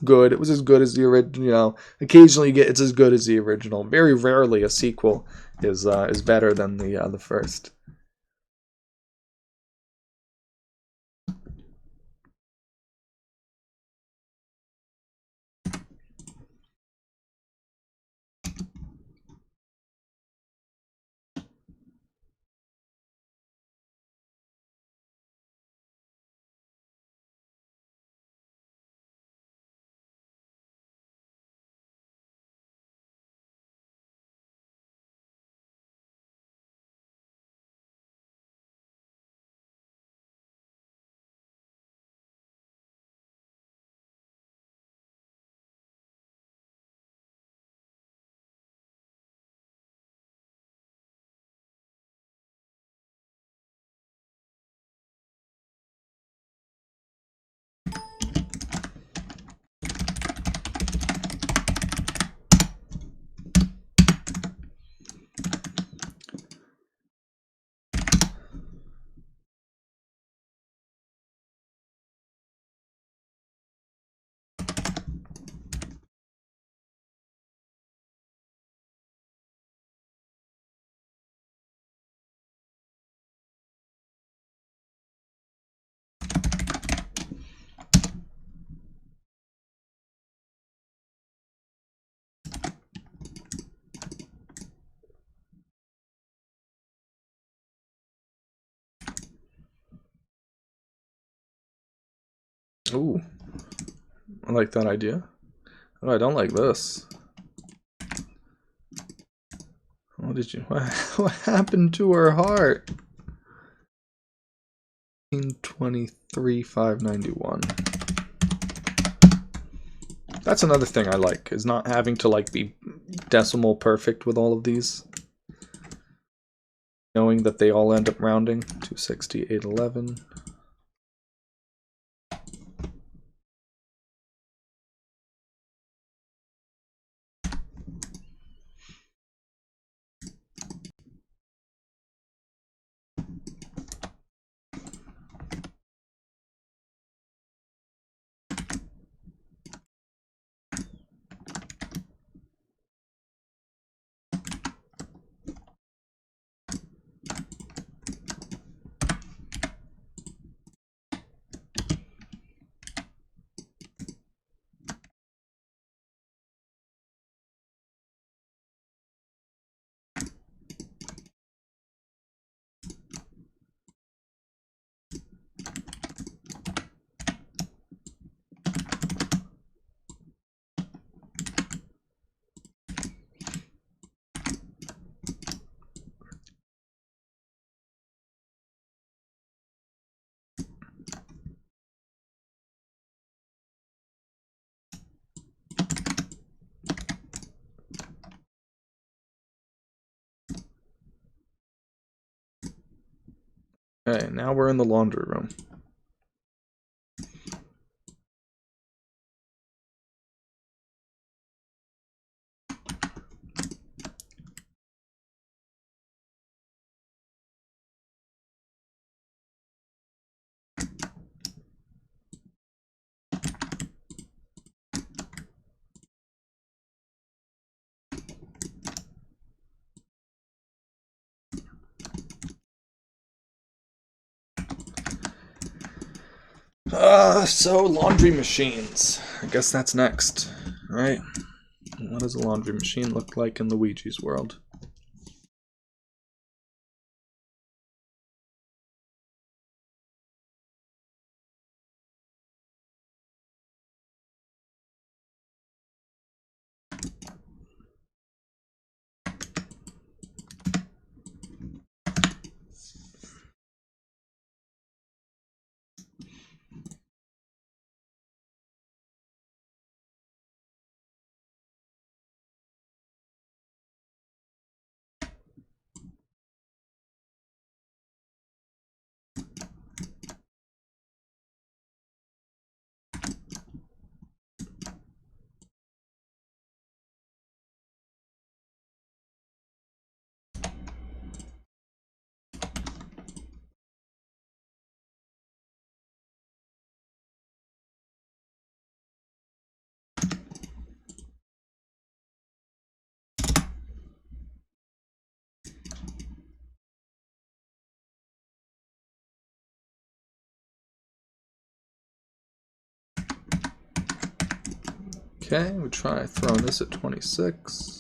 good. It was as good as the original. You know, occasionally you get it's as good as the original. Very rarely a sequel is better than the first. Ooh, I like that idea. Oh, I don't like this. What happened to her heart? 23,591. That's another thing I like, is not having to like be decimal perfect with all of these. Knowing that they all end up rounding. 260, 811. Okay, now we're in the laundry room. So laundry machines. I guess that's next, right? What does a laundry machine look like in Luigi's world? Okay, we try throwing this at 26.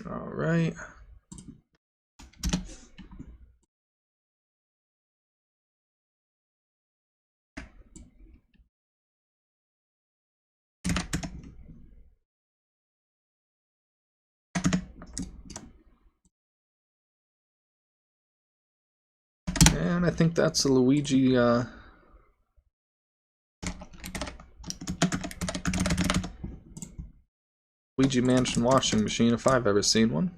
All right. And I think that's a Luigi Luigi Mansion washing machine if I've ever seen one.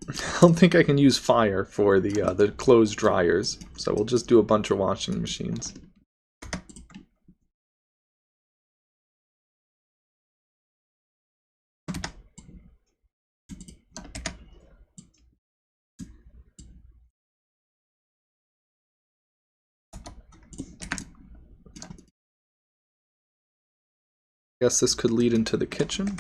I don't think I can use fire for the clothes dryers, so we'll just do a bunch of washing machines. Guess this could lead into the kitchen.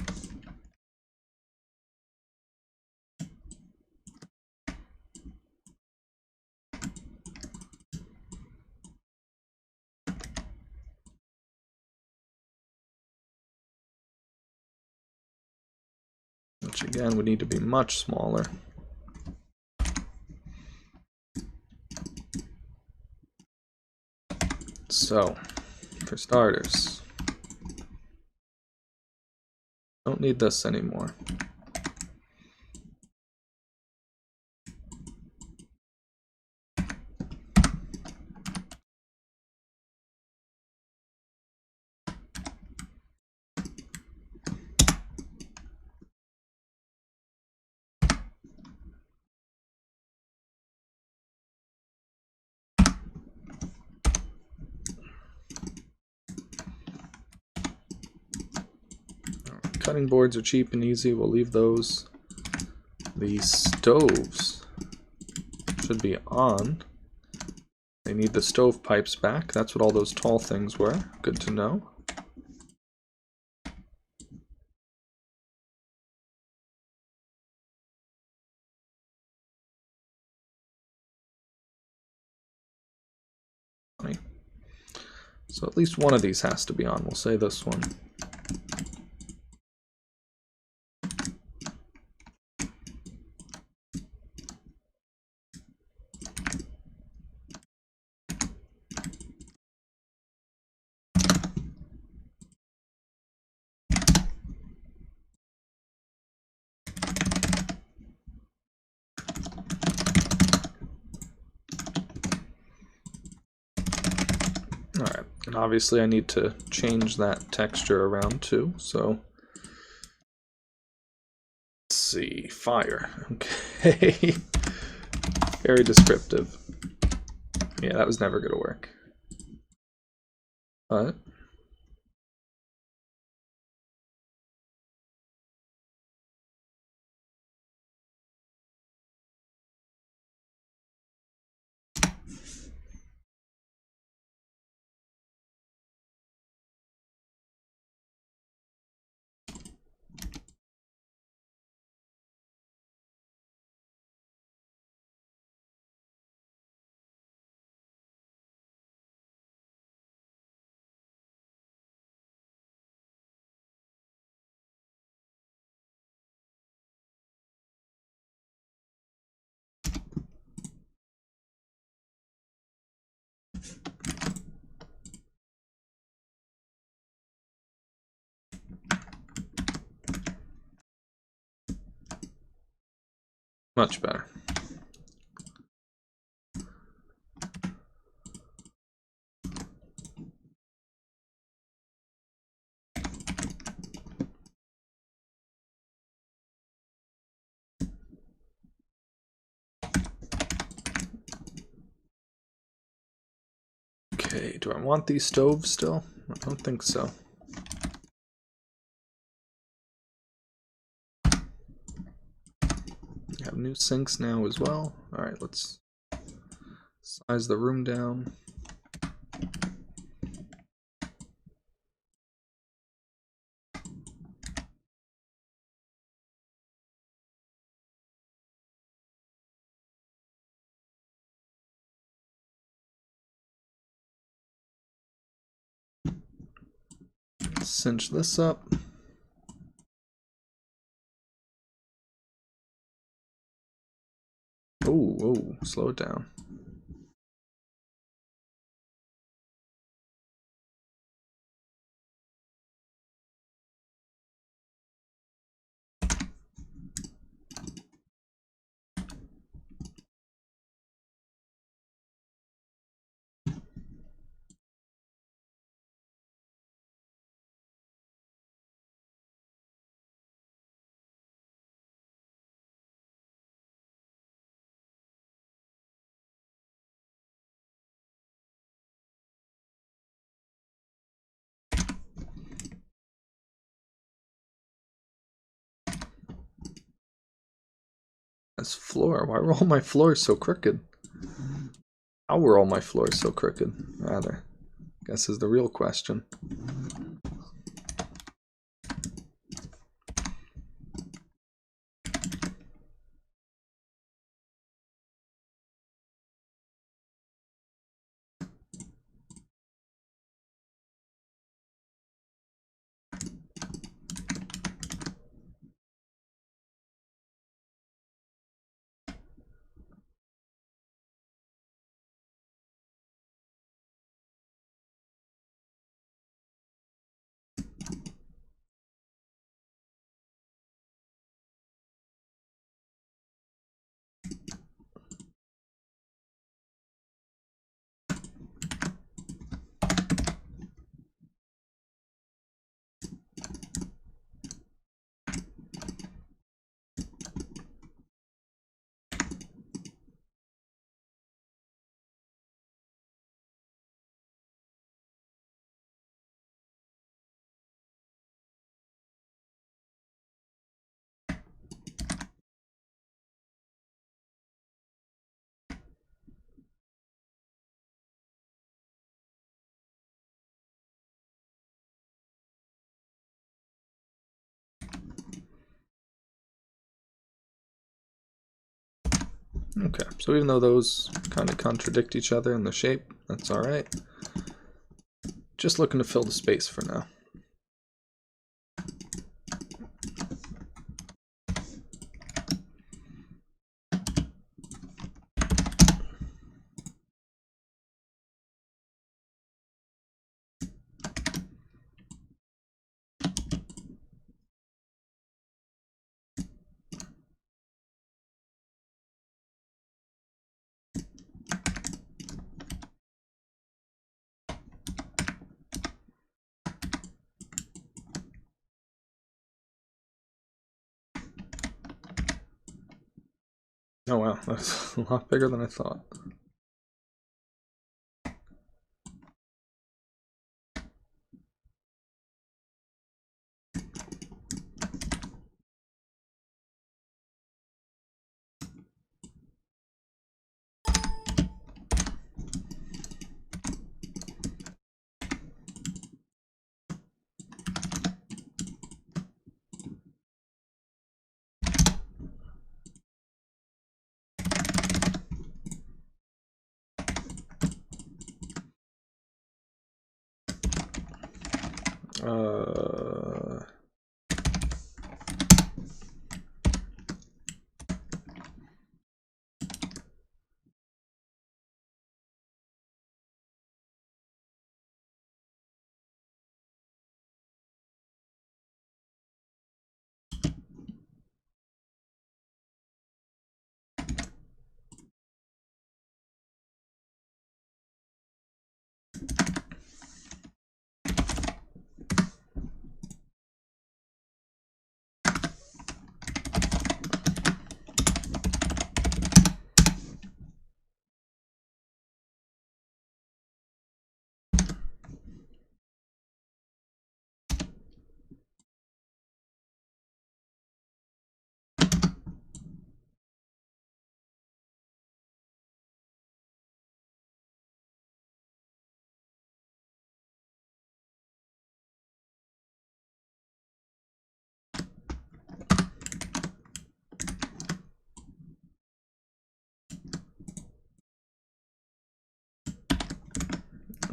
Which again would need to be much smaller. So, for starters, don't need this anymore. Cutting boards are cheap and easy, we'll leave those. These stoves should be on. They need the stove pipes back, that's what all those tall things were. Good to know. So at least one of these has to be on, we'll say this one. Alright, and obviously I need to change that texture around too, so let's see, fire. Okay. Very descriptive. Yeah, that was never gonna work. But much better. Okay, do I want these stoves still? I don't think so. Have new sinks now as well. Alright, let's size the room down. Cinch this up. Oh, slow it down. This floor, why were all my floors so crooked? How were all my floors so crooked, rather? I guess is the real question. Okay, so even though those kind of contradict each other in the shape, that's alright. Just looking to fill the space for now. Oh wow, that's a lot bigger than I thought. Uh,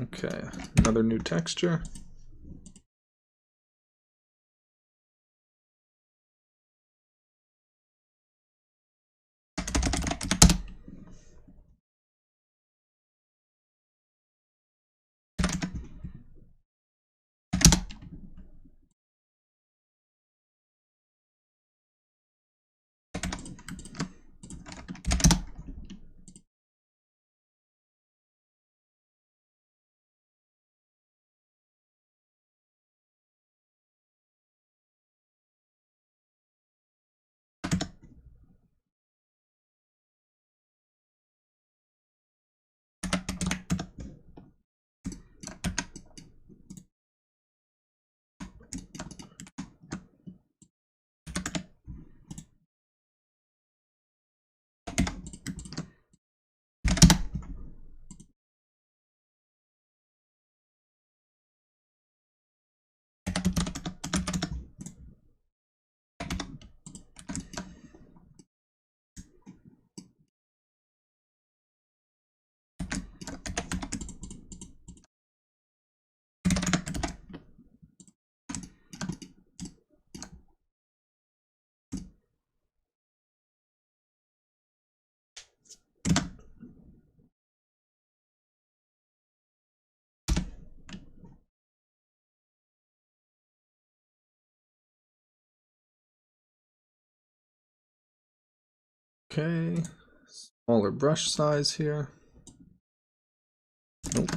okay, another new texture. Okay, smaller brush size here. Nope.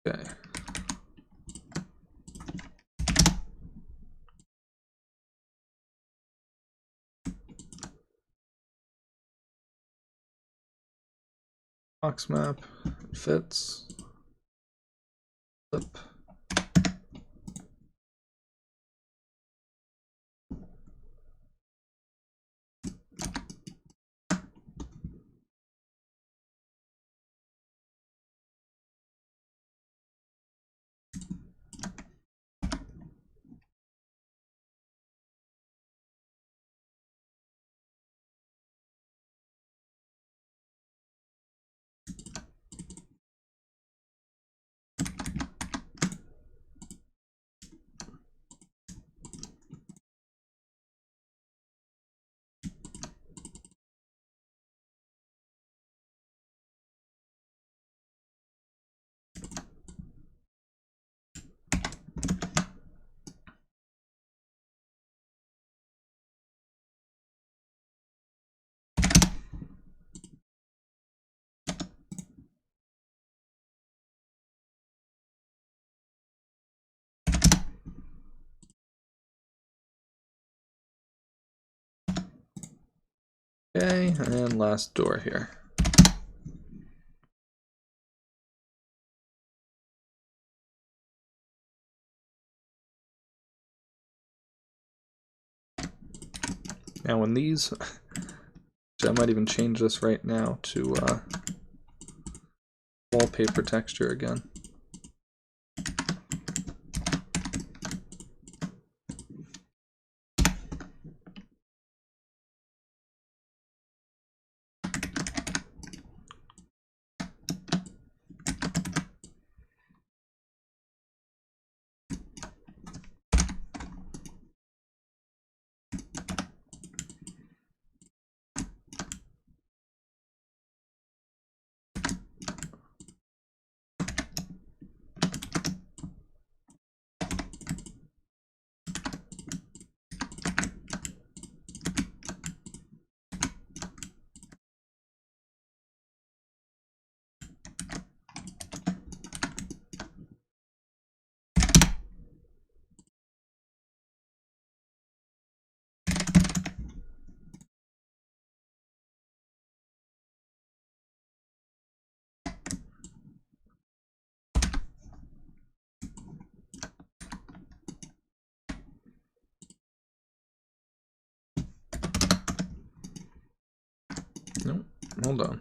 Okay. Box map fits. Flip. Okay, and last door here. Now when these, I might even change this right now to wallpaper texture again. Nope, hold on.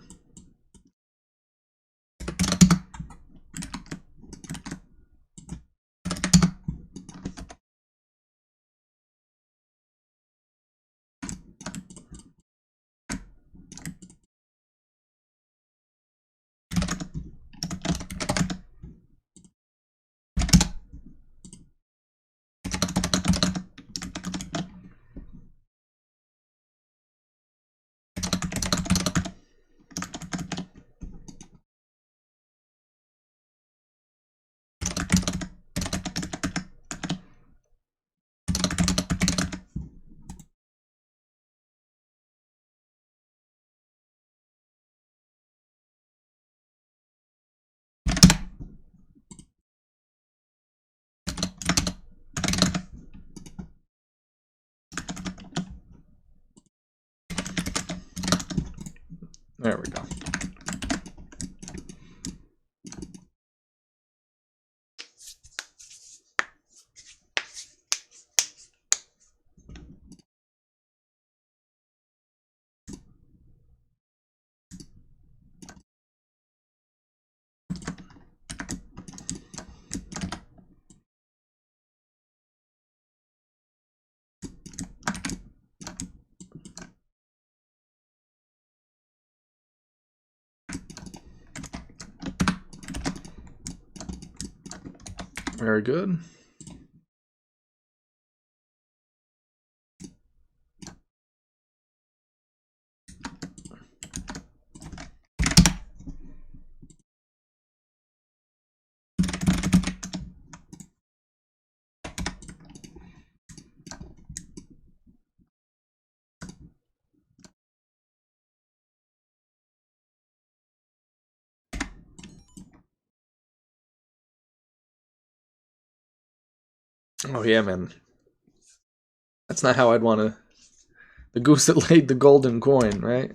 There we go. Very good. Oh yeah, man. That's not how I'd want to. The goose that laid the golden coin, right?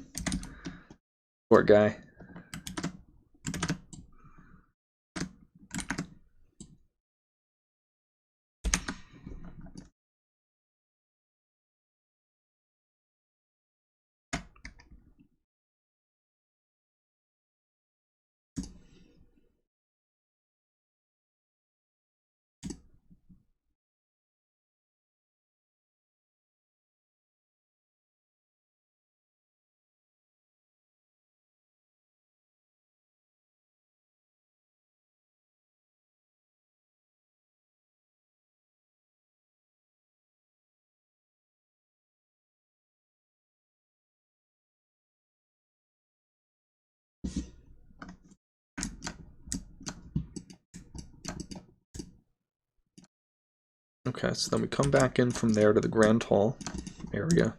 Poor guy. Okay, so then we come back in from there to the Grand Hall area.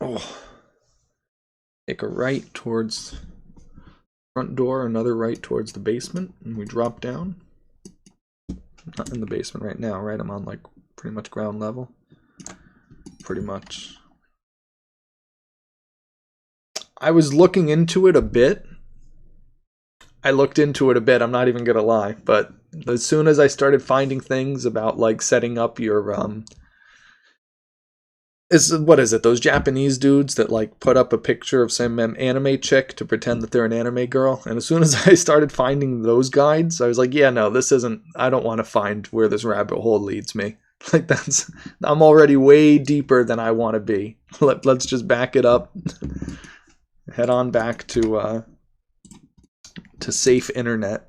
Oh. Take a right towards front door, another right towards the basement, and we drop down. Not in the basement right now, right? I'm on like pretty much ground level. Pretty much. I was looking into it a bit. I'm not even gonna lie, but as soon as I started finding things about like setting up your what is it, those Japanese dudes that like put up a picture of some anime chick to pretend that they're an anime girl, and as soon as I started finding those guides, I was like, yeah, no, this isn't, I don't want to find where this rabbit hole leads me. Like I'm already way deeper than I want to be. Let's just back it up. Head on back to safe internet.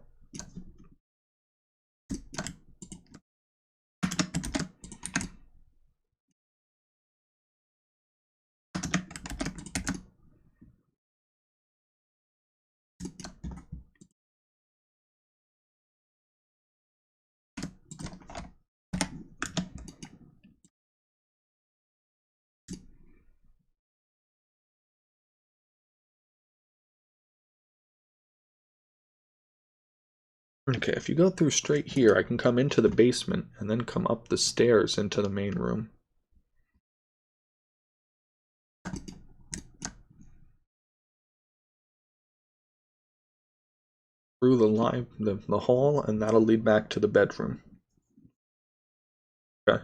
Okay, if you go through straight here, I can come into the basement and then come up the stairs into the main room. Through the hall, and that'll lead back to the bedroom. Okay.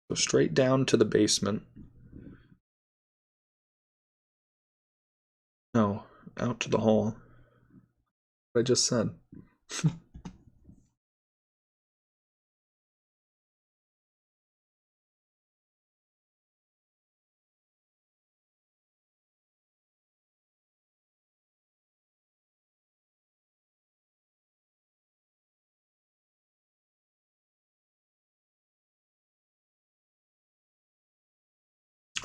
Go straight down to the basement. No, out to the hall. What I just said.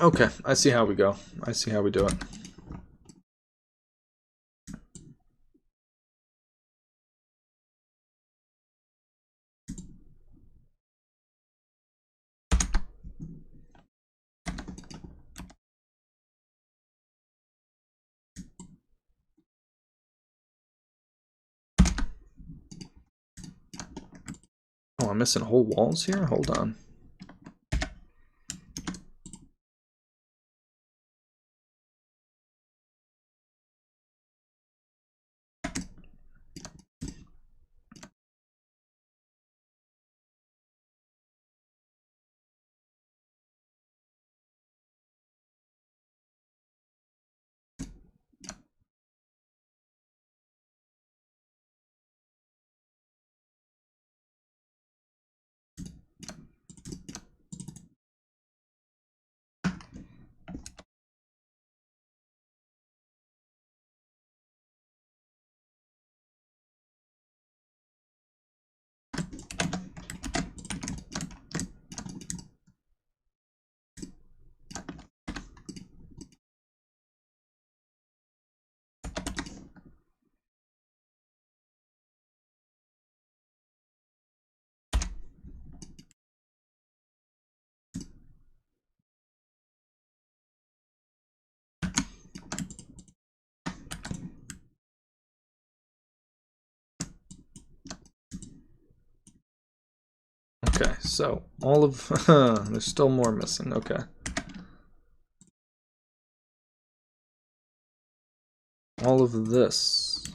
Okay, I see how we go. I see how we do it. Oh, I'm missing whole walls here? Hold on. Okay, so all of there's still more missing. Okay. All of this.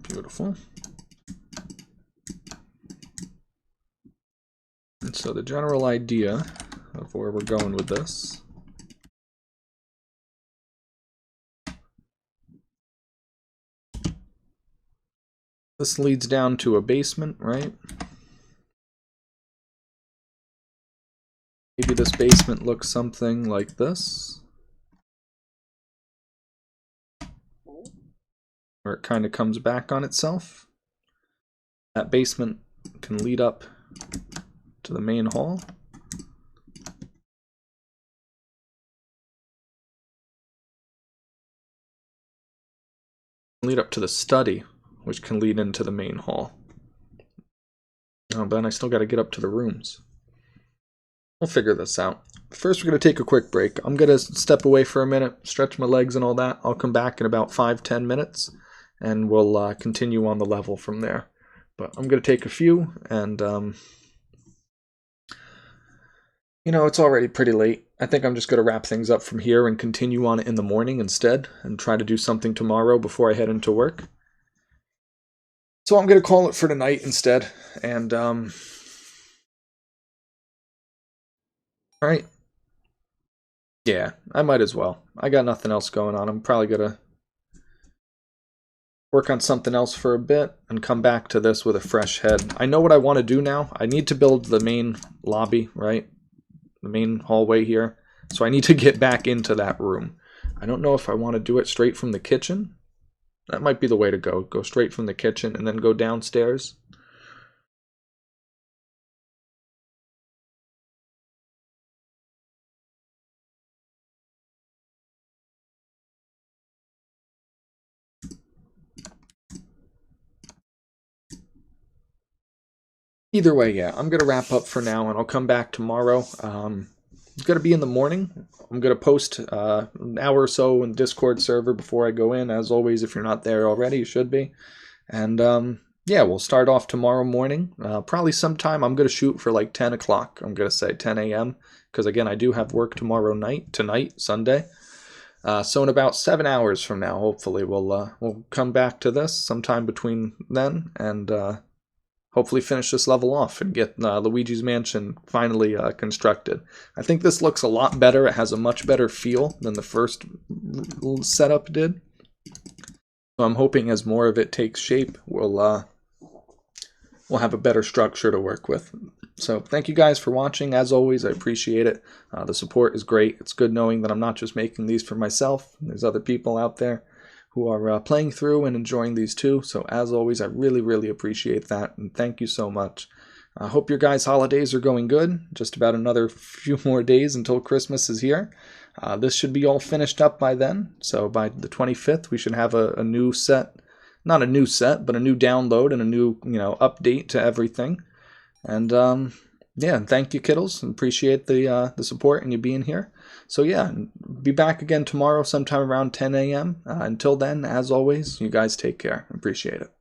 Beautiful. And so the general idea of where we're going with this leads down to a basement, right? Maybe this basement looks something like this. Where it kind of comes back on itself. That basement can lead up to the main hall. Lead up to the study, which can lead into the main hall. Oh, but then I still got to get up to the rooms. We'll figure this out. First, we're going to take a quick break. I'm going to step away for a minute, stretch my legs and all that. I'll come back in about 5-10 minutes, and we'll continue on the level from there. But I'm going to take a few, and you know, it's already pretty late. I think I'm just going to wrap things up from here and continue on it in the morning instead, and try to do something tomorrow before I head into work. So I'm going to call it for tonight instead, and alright. Yeah, I might as well. I got nothing else going on. I'm probably going to work on something else for a bit and come back to this with a fresh head. I know what I want to do now. I need to build the main lobby, right? The main hallway here. So I need to get back into that room. I don't know if I want to do it straight from the kitchen. That might be the way to go. Go straight from the kitchen and then go downstairs. Either way, yeah, I'm going to wrap up for now, and I'll come back tomorrow. It's going to be in the morning. I'm going to post an hour or so in Discord server before I go in. As always, if you're not there already, you should be. And yeah, we'll start off tomorrow morning. Probably sometime. I'm going to shoot for like 10 o'clock. I'm going to say 10 a.m. Because, again, I do have work tonight, Sunday. So in about 7 hours from now, hopefully, we'll come back to this sometime between then, and hopefully finish this level off and get Luigi's Mansion finally constructed. I think this looks a lot better. It has a much better feel than the first setup did. So I'm hoping as more of it takes shape, we'll have a better structure to work with. So thank you guys for watching. As always, I appreciate it. The support is great. It's good knowing that I'm not just making these for myself. There's other people out there who are playing through and enjoying these too. So as always, I really, really appreciate that, and thank you so much. I hope your guys' holidays are going good. Just about another few more days until Christmas is here. This should be all finished up by then. So by the 25th, we should have a new set. Not a new set, but a new download and a new, update to everything. And yeah, and thank you, kiddos. Appreciate the support and you being here. So yeah, be back again tomorrow sometime around 10 a.m. Until then, as always, you guys take care. Appreciate it.